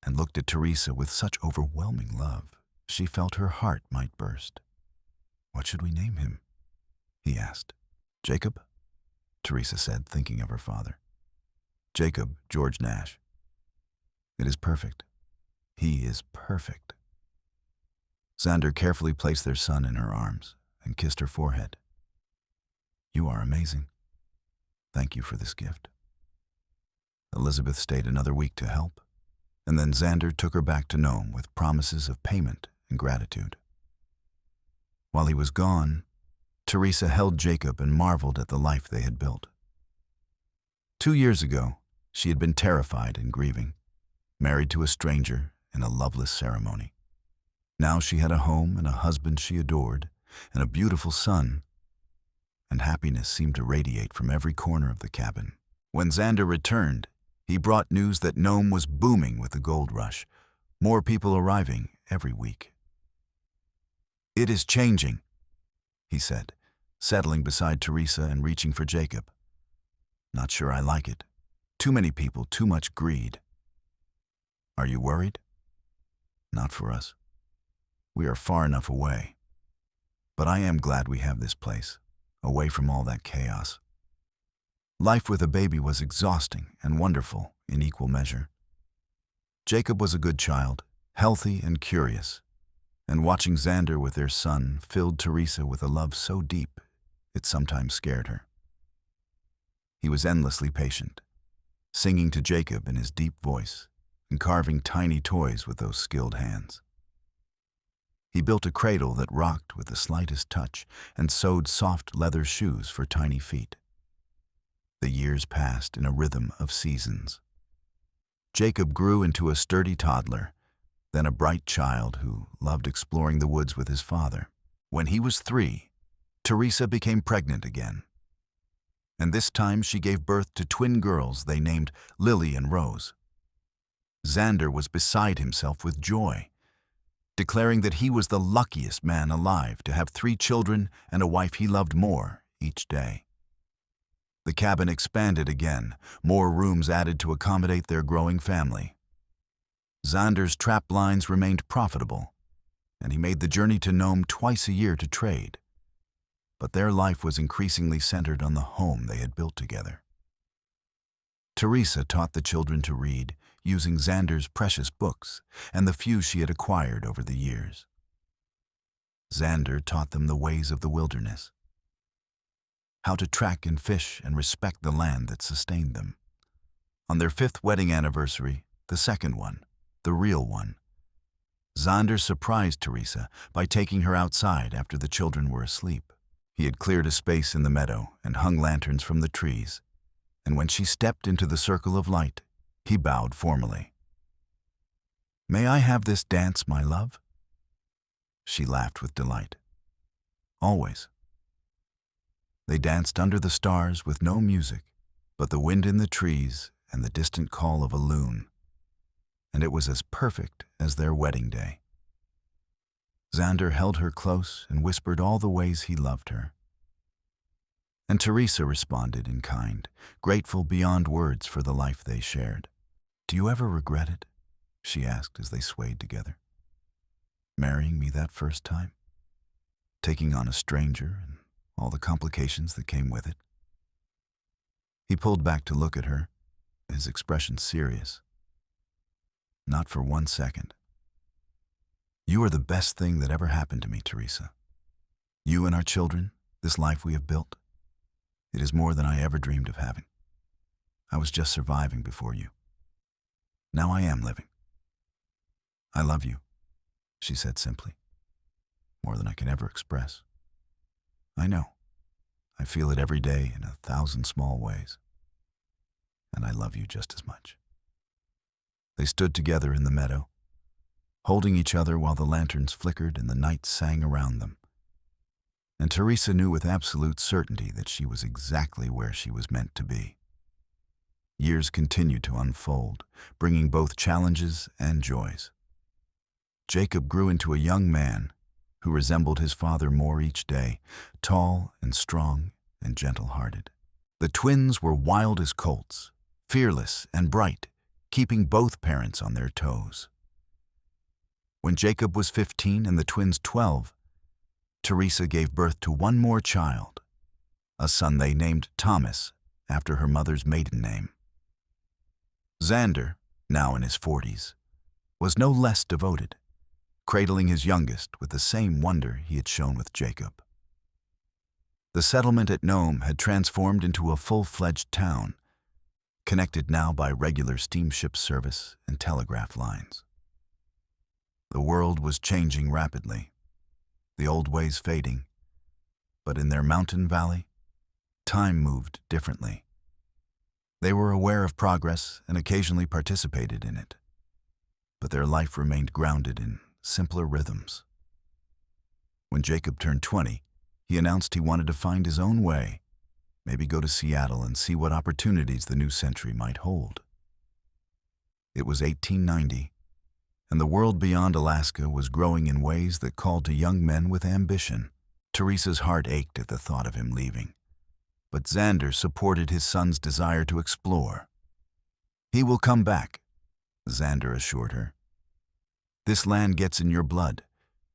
and looked at Teresa with such overwhelming love, she felt her heart might burst. "What should we name him?" he asked. "Jacob," Teresa said, thinking of her father. "Jacob George Nash. It is perfect. He is perfect." Xander carefully placed their son in her arms and kissed her forehead. "You are amazing. Thank you for this gift." Elizabeth stayed another week to help, and then Xander took her back to Nome with promises of payment and gratitude. While he was gone, Teresa held Jacob and marveled at the life they had built. 2 years ago, she had been terrified and grieving, married to a stranger in a loveless ceremony. Now she had a home and a husband she adored, and a beautiful son, and happiness seemed to radiate from every corner of the cabin. When Xander returned, he brought news that Nome was booming with the gold rush, more people arriving every week. "It is changing," he said, settling beside Teresa and reaching for Jacob. "Not sure I like it. Too many people, too much greed." "Are you worried?" "Not for us. We are far enough away. But I am glad we have this place, away from all that chaos." Life with a baby was exhausting and wonderful in equal measure. Jacob was a good child, healthy and curious, and watching Xander with their son filled Teresa with a love so deep it sometimes scared her. He was endlessly patient, singing to Jacob in his deep voice and carving tiny toys with those skilled hands. He built a cradle that rocked with the slightest touch and sewed soft leather shoes for tiny feet. The years passed in a rhythm of seasons. Jacob grew into a sturdy toddler, then a bright child who loved exploring the woods with his father. When he was 3, Teresa became pregnant again. And this time she gave birth to twin girls they named Lily and Rose. Xander was beside himself with joy, declaring that he was the luckiest man alive to have 3 children and a wife he loved more each day. The cabin expanded again, more rooms added to accommodate their growing family. Xander's trap lines remained profitable, and he made the journey to Nome twice a year to trade. But their life was increasingly centered on the home they had built together. Teresa taught the children to read, using Xander's precious books and the few she had acquired over the years. Xander taught them the ways of the wilderness, how to track and fish and respect the land that sustained them. On their 5th wedding anniversary, the second one, the real one, Xander surprised Teresa by taking her outside after the children were asleep. He had cleared a space in the meadow and hung lanterns from the trees, and when she stepped into the circle of light, he bowed formally. "May I have this dance, my love?" She laughed with delight. "Always." They danced under the stars with no music but the wind in the trees and the distant call of a loon. and it was as perfect as their wedding day. Xander held her close and whispered all the ways he loved her. And Teresa responded in kind, grateful beyond words for the life they shared. "Do you ever regret it?" she asked as they swayed together. "Marrying me that first time? Taking on a stranger and all the complications that came with it?" He pulled back to look at her, his expression serious. "Not for 1 second. You are the best thing that ever happened to me, Teresa. You and our children, this life we have built, it is more than I ever dreamed of having. I was just surviving before you. Now I am living. I love you," she said simply, "more than I can ever express. I know. I feel it every day in 1,000 small ways. And I love you just as much." They stood together in the meadow, holding each other while the lanterns flickered and the night sang around them. And Teresa knew with absolute certainty that she was exactly where she was meant to be. Years continued to unfold, bringing both challenges and joys. Jacob grew into a young man who resembled his father more each day, tall and strong and gentle-hearted. The twins were wild as colts, fearless and bright, keeping both parents on their toes. When Jacob was 15 and the twins 12, Teresa gave birth to one more child, a son they named Thomas after her mother's maiden name. Xander, now in his 40s, was no less devoted, cradling his youngest with the same wonder he had shown with Jacob. The settlement at Nome had transformed into a full-fledged town, connected now by regular steamship service and telegraph lines. The world was changing rapidly, the old ways fading, but in their mountain valley, time moved differently. They were aware of progress and occasionally participated in it, but their life remained grounded in simpler rhythms. When Jacob turned 20, he announced he wanted to find his own way, maybe go to Seattle and see what opportunities the new century might hold. It was 1890, and the world beyond Alaska was growing in ways that called to young men with ambition. Teresa's heart ached at the thought of him leaving, but Xander supported his son's desire to explore. "He will come back," Xander assured her. "This land gets in your blood.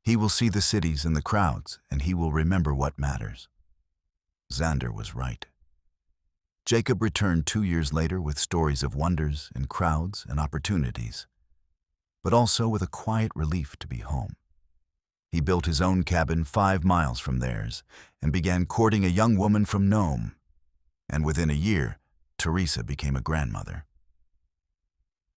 He will see the cities and the crowds, and he will remember what matters." Xander was right. Jacob returned 2 years later with stories of wonders and crowds and opportunities, but also with a quiet relief to be home. He built his own cabin 5 miles from theirs and began courting a young woman from Nome, and within a year, Teresa became a grandmother.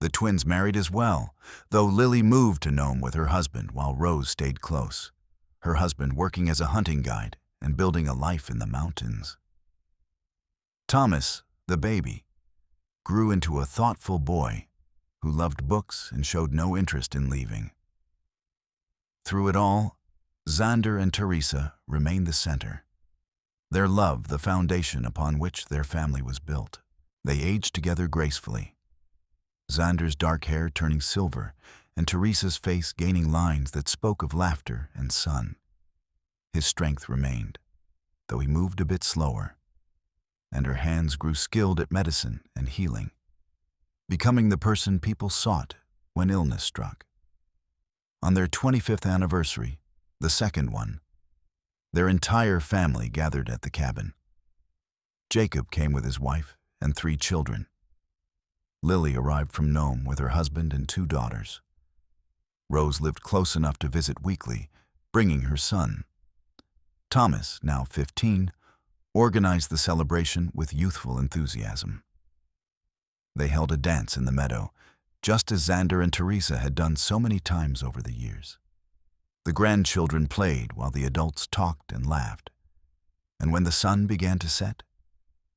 The twins married as well, though Lily moved to Nome with her husband while Rose stayed close, her husband working as a hunting guide and building a life in the mountains. Thomas, the baby, grew into a thoughtful boy who loved books and showed no interest in leaving. Through it all, Xander and Teresa remained the center, their love the foundation upon which their family was built. They aged together gracefully, Xander's dark hair turning silver and Teresa's face gaining lines that spoke of laughter and sun. His strength remained, though he moved a bit slower, and her hands grew skilled at medicine and healing, becoming the person people sought when illness struck. On their 25th anniversary, the second one, their entire family gathered at the cabin. Jacob came with his wife and 3 children. Lily arrived from Nome with her husband and 2 daughters. Rose lived close enough to visit weekly, bringing her son. Thomas, now 15, organized the celebration with youthful enthusiasm. They held a dance in the meadow, just as Xander and Teresa had done so many times over the years. The grandchildren played while the adults talked and laughed. And when the sun began to set,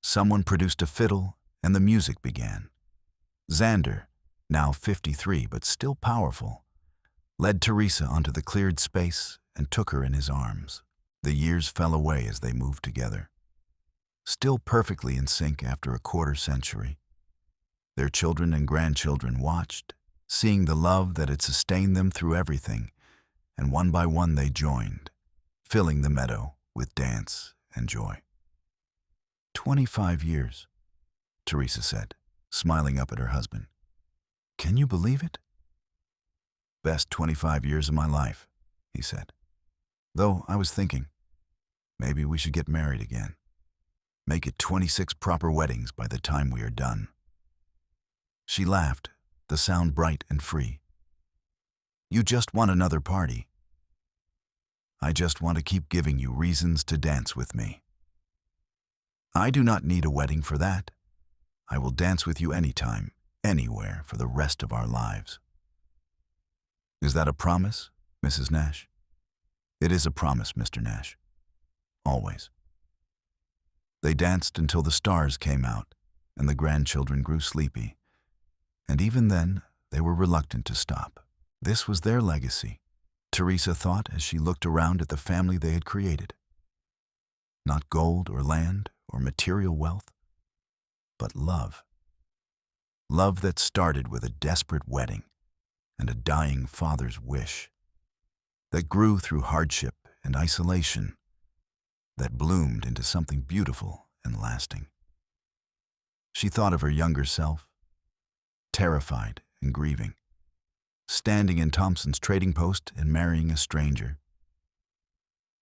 someone produced a fiddle and the music began. Xander, now 53 but still powerful, led Teresa onto the cleared space and took her in his arms. The years fell away as they moved together, still perfectly in sync after a quarter century. Their children and grandchildren watched seeing the love that had sustained them through everything, and one by one they joined, filling the meadow with dance and joy. 25 years, Teresa said, smiling up at her husband. Can you believe it? Best 25 years of my life, he said. Though I was thinking, maybe we should get married again. Make it 26 proper weddings by the time we are done. She laughed, the sound bright and free. You just want another party. I just want to keep giving you reasons to dance with me. I do not need a wedding for that. I will dance with you anytime, anywhere for the rest of our lives. Is that a promise, Mrs. Nash? It is a promise, Mr. Nash. Always. They danced until the stars came out and the grandchildren grew sleepy, and even then they were reluctant to stop. This was their legacy, Teresa thought as she looked around at the family they had created. Not gold or land or material wealth, but love. Love that started with a desperate wedding and a dying father's wish, that grew through hardship and isolation, that bloomed into something beautiful and lasting. She thought of her younger self, terrified and grieving, standing in Thompson's trading post and marrying a stranger.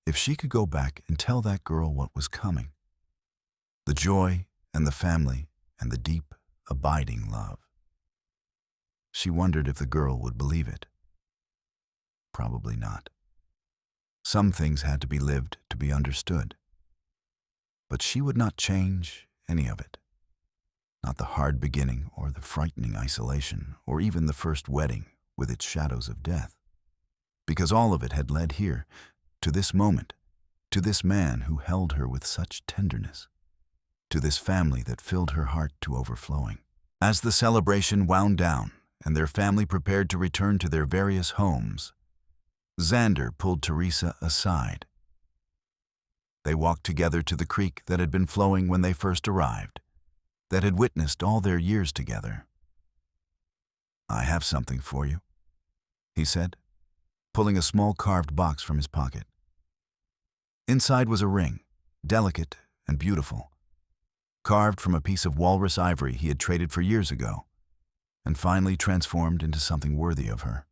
If she could go back and tell that girl what was coming, the joy and the family and the deep, abiding love. She wondered if the girl would believe it. Probably not. Some things had to be lived to be understood. But she would not change any of it. Not the hard beginning or the frightening isolation or even the first wedding with its shadows of death. Because all of it had led here, to this moment, to this man who held her with such tenderness, to this family that filled her heart to overflowing. As the celebration wound down and their family prepared to return to their various homes, Xander pulled Teresa aside. They walked together to the creek that had been flowing when they first arrived, that had witnessed all their years together. I have something for you, he said, pulling a small carved box from his pocket. Inside was a ring, delicate and beautiful, carved from a piece of walrus ivory he had traded for years ago, and finally transformed into something worthy of her.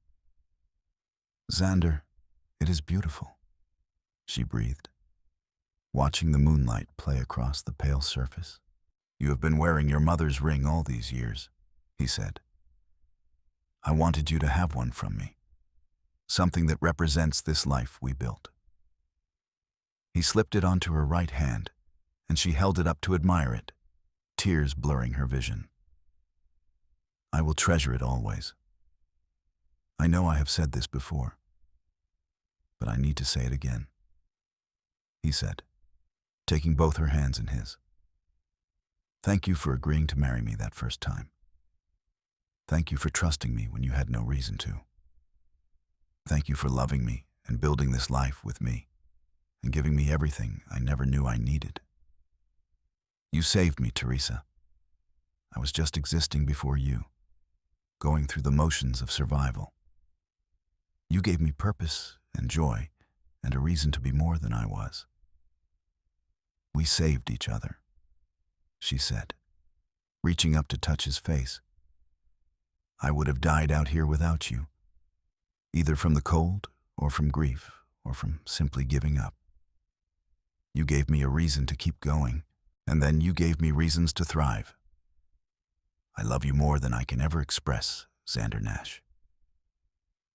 Xander, it is beautiful, she breathed, watching the moonlight play across the pale surface. You have been wearing your mother's ring all these years, he said. I wanted you to have one from me, something that represents this life we built. He slipped it onto her right hand, and she held it up to admire it, tears blurring her vision. I will treasure it always. I know I have said this before, but I need to say it again, he said, taking both her hands in his. Thank you for agreeing to marry me that first time. Thank you for trusting me when you had no reason to. Thank you for loving me and building this life with me and giving me everything I never knew I needed. You saved me, Teresa. I was just existing before you, going through the motions of survival. You gave me purpose and joy and a reason to be more than I was. We saved each other, she said, reaching up to touch his face. I would have died out here without you, either from the cold or from grief or from simply giving up. You gave me a reason to keep going, and then you gave me reasons to thrive. I love you more than I can ever express, Xander Nash.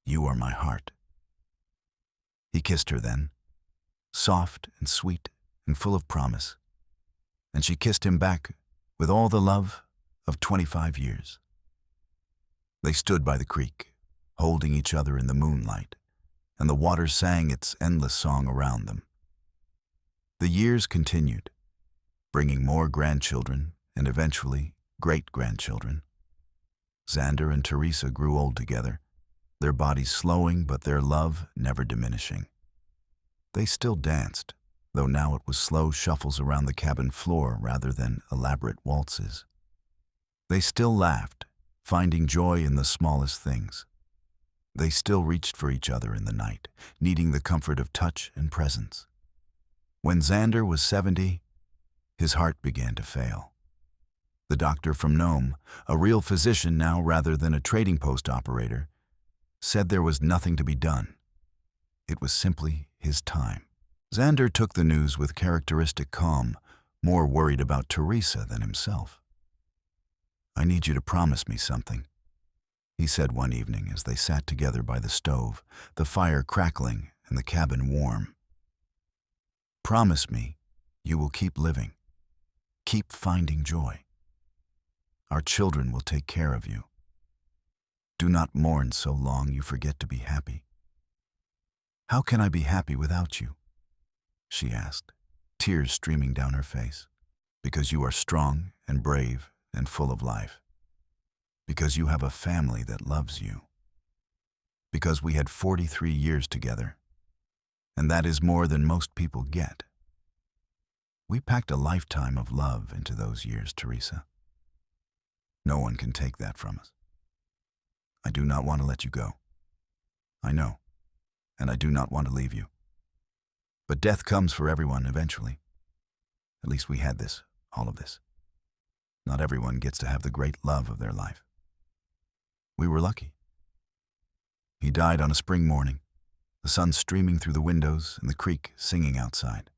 You are my heart. He kissed her then, soft and sweet and full of promise, and she kissed him back with all the love of 25 years. They stood by the creek, holding each other in the moonlight, and the water sang its endless song around them. The years continued, bringing more grandchildren and eventually great-grandchildren. Xander and Teresa grew old together, their bodies slowing but their love never diminishing. They still danced, though now it was slow shuffles around the cabin floor rather than elaborate waltzes. They still laughed, finding joy in the smallest things. They still reached for each other in the night, needing the comfort of touch and presence. When Xander was 70, his heart began to fail. The doctor from Nome, a real physician now rather than a trading post operator, said there was nothing to be done. It was simply his time. Xander took the news with characteristic calm, more worried about Teresa than himself. "I need you to promise me something," he said one evening as they sat together by the stove, the fire crackling and the cabin warm. "Promise me you will keep living, keep finding joy. Our children will take care of you. Do not mourn so long you forget to be happy." "How can I be happy without you?" she asked, tears streaming down her face. "Because you are strong and brave and full of life. Because you have a family that loves you. Because we had 43 years together, and that is more than most people get. We packed a lifetime of love into those years, Teresa. No one can take that from us. I do not want to let you go. I know, and I do not want to leave you. But death comes for everyone eventually. At least we had this, all of this. Not everyone gets to have the great love of their life. We were lucky. He died on a spring morning, the sun streaming through the windows and the creek singing outside.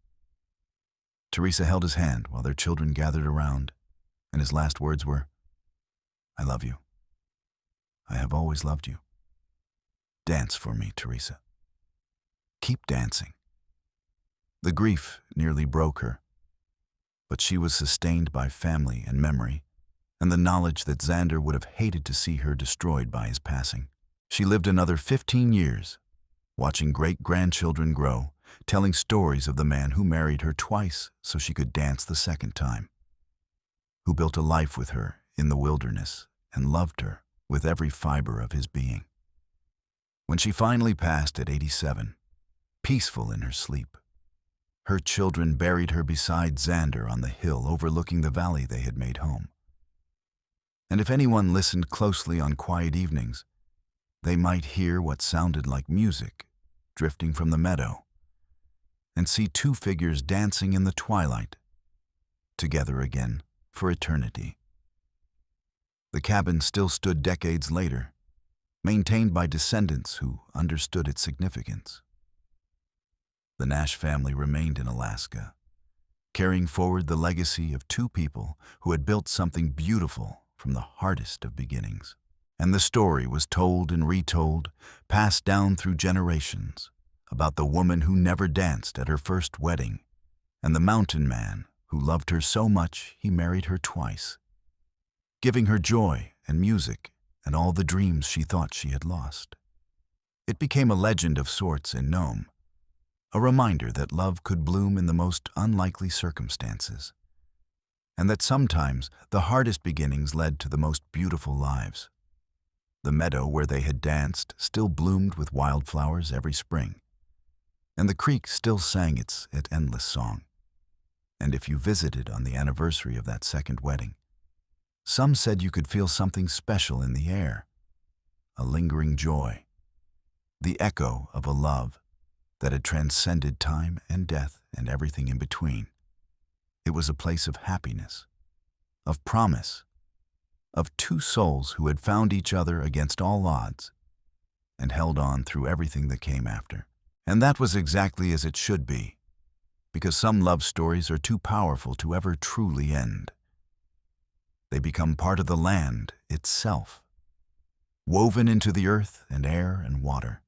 Teresa held his hand while their children gathered around, and his last words were, "I love you. I have always loved you. Dance for me, Teresa. Keep dancing." The grief nearly broke her, but she was sustained by family and memory, and the knowledge that Xander would have hated to see her destroyed by his passing. She lived another 15 years, watching great-grandchildren grow, telling stories of the man who married her twice so she could dance the second time, who built a life with her in the wilderness and loved her with every fiber of his being. When she finally passed at 87, peaceful in her sleep, her children buried her beside Xander on the hill overlooking the valley they had made home. And if anyone listened closely on quiet evenings, they might hear what sounded like music drifting from the meadow, and see two figures dancing in the twilight, together again for eternity. The cabin still stood decades later, maintained by descendants who understood its significance. The Nash family remained in Alaska, carrying forward the legacy of two people who had built something beautiful from the hardest of beginnings. And the story was told and retold, passed down through generations, about the woman who never danced at her first wedding, and the mountain man who loved her so much he married her twice, giving her joy and music and all the dreams she thought she had lost. It became a legend of sorts in Nome, a reminder that love could bloom in the most unlikely circumstances, and that sometimes the hardest beginnings led to the most beautiful lives. The meadow where they had danced still bloomed with wildflowers every spring, and the creek still sang its endless song. And if you visited on the anniversary of that second wedding, some said you could feel something special in the air, a lingering joy, the echo of a love that had transcended time and death and everything in between. It was a place of happiness, of promise, of two souls who had found each other against all odds and held on through everything that came after. And that was exactly as it should be, because some love stories are too powerful to ever truly end. They become part of the land itself, woven into the earth and air and water,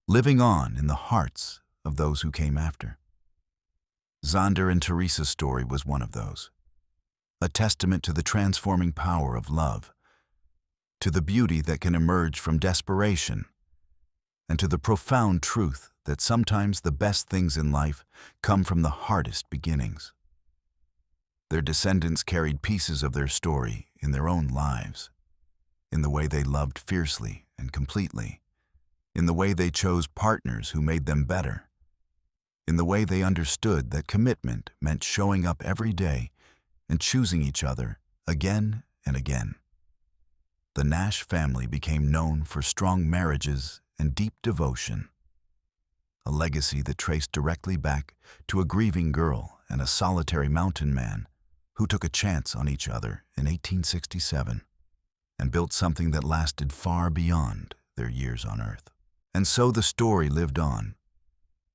living on in the hearts of those who came after. Xander and Teresa's story was one of those, a testament to the transforming power of love, to the beauty that can emerge from desperation, and to the profound truth that sometimes the best things in life come from the hardest beginnings. Their descendants carried pieces of their story in their own lives, in the way they loved fiercely and completely, in the way they chose partners who made them better, in the way they understood that commitment meant showing up every day and choosing each other again and again. the Nash family became known for strong marriages and deep devotion, a legacy that traced directly back to a grieving girl and a solitary mountain man who took a chance on each other in 1867 and built something that lasted far beyond their years on Earth. And so the story lived on,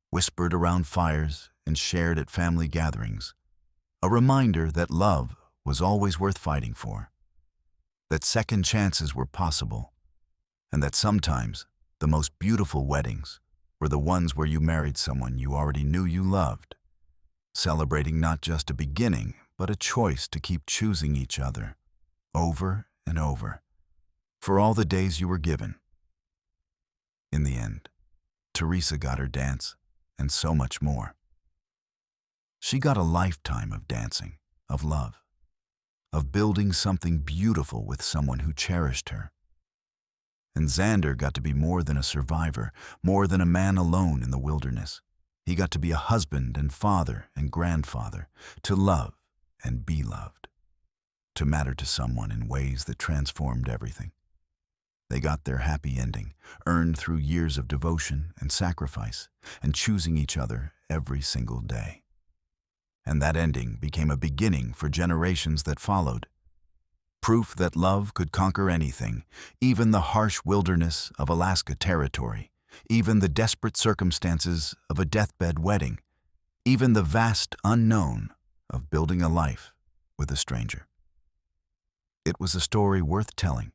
whispered around fires and shared at family gatherings, a reminder that love was always worth fighting for, that second chances were possible, and that sometimes the most beautiful weddings were the ones where you married someone you already knew you loved, celebrating not just a beginning, but a choice to keep choosing each other over and over for all the days you were given. In the end, Teresa got her dance and so much more. She got a lifetime of dancing, of love, of building something beautiful with someone who cherished her. And Xander got to be more than a survivor, more than a man alone in the wilderness. He got to be a husband and father and grandfather, to love and be loved, to matter to someone in ways that transformed everything. They got their happy ending, earned through years of devotion and sacrifice, and choosing each other every single day. And that ending became a beginning for generations that followed. Proof that love could conquer anything, even the harsh wilderness of Alaska Territory, even the desperate circumstances of a deathbed wedding, even the vast unknown of building a life with a stranger. It was a story worth telling,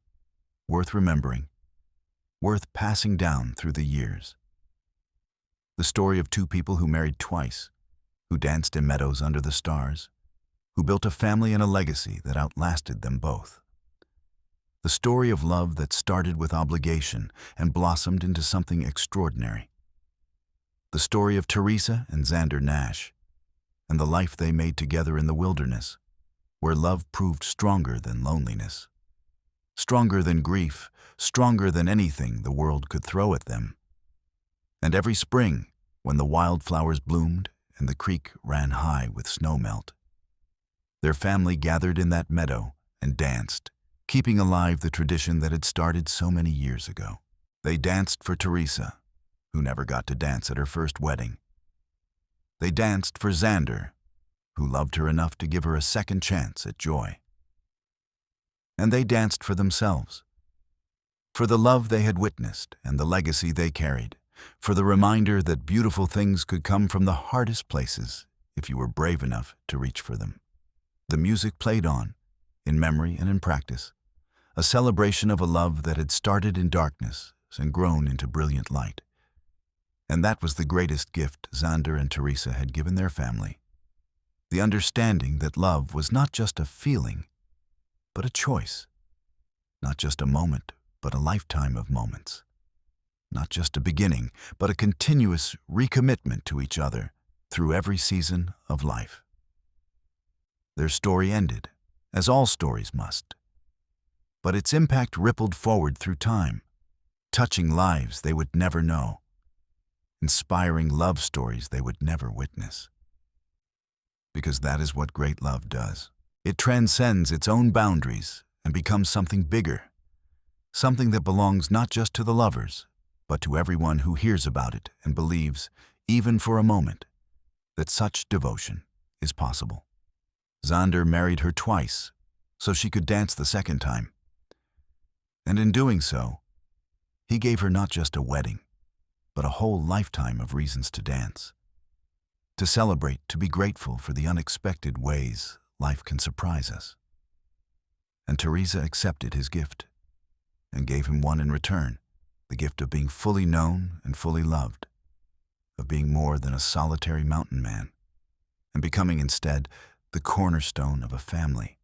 worth remembering, worth passing down through the years. The story of two people who married twice, who danced in meadows under the stars, who built a family and a legacy that outlasted them both. The story of love that started with obligation and blossomed into something extraordinary. The story of Teresa and Xander Nash, and the life they made together in the wilderness, where love proved stronger than loneliness, stronger than grief, stronger than anything the world could throw at them. And every spring, when the wildflowers bloomed and the creek ran high with snowmelt, their family gathered in that meadow and danced, keeping alive the tradition that had started so many years ago. They danced for Teresa, who never got to dance at her first wedding. They danced for Xander, who loved her enough to give her a second chance at joy. And they danced for themselves, for the love they had witnessed and the legacy they carried, for the reminder that beautiful things could come from the hardest places if you were brave enough to reach for them. The music played on, in memory and in practice, a celebration of a love that had started in darkness and grown into brilliant light. And that was the greatest gift Xander and Teresa had given their family. The understanding that love was not just a feeling, but a choice. Not just a moment, but a lifetime of moments. Not just a beginning, but a continuous recommitment to each other through every season of life. Their story ended, as all stories must. But its impact rippled forward through time, touching lives they would never know, inspiring love stories they would never witness. Because that is what great love does. It transcends its own boundaries and becomes something bigger, something that belongs not just to the lovers, but to everyone who hears about it and believes, even for a moment, that such devotion is possible. Xander married her twice, so she could dance the second time. And in doing so, he gave her not just a wedding, but a whole lifetime of reasons to dance, to celebrate, to be grateful for the unexpected ways life can surprise us. And Teresa accepted his gift and gave him one in return, the gift of being fully known and fully loved, of being more than a solitary mountain man, and becoming instead the cornerstone of a family,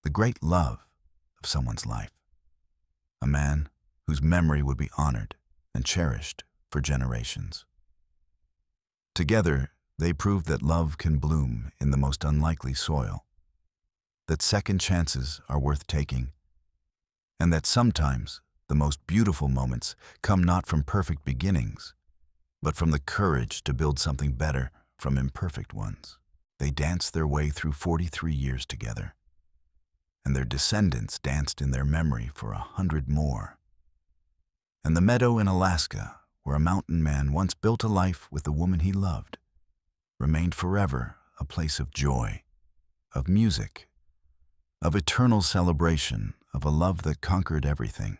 the great love of someone's life, a man whose memory would be honored and cherished for generations. Together, they proved that love can bloom in the most unlikely soil, that second chances are worth taking, and that sometimes the most beautiful moments come not from perfect beginnings, but from the courage to build something better from imperfect ones. They danced their way through 43 years together, and their descendants danced in their memory for 100 more. And the meadow in Alaska, where a mountain man once built a life with the woman he loved, remained forever a place of joy, of music, of eternal celebration, of a love that conquered everything.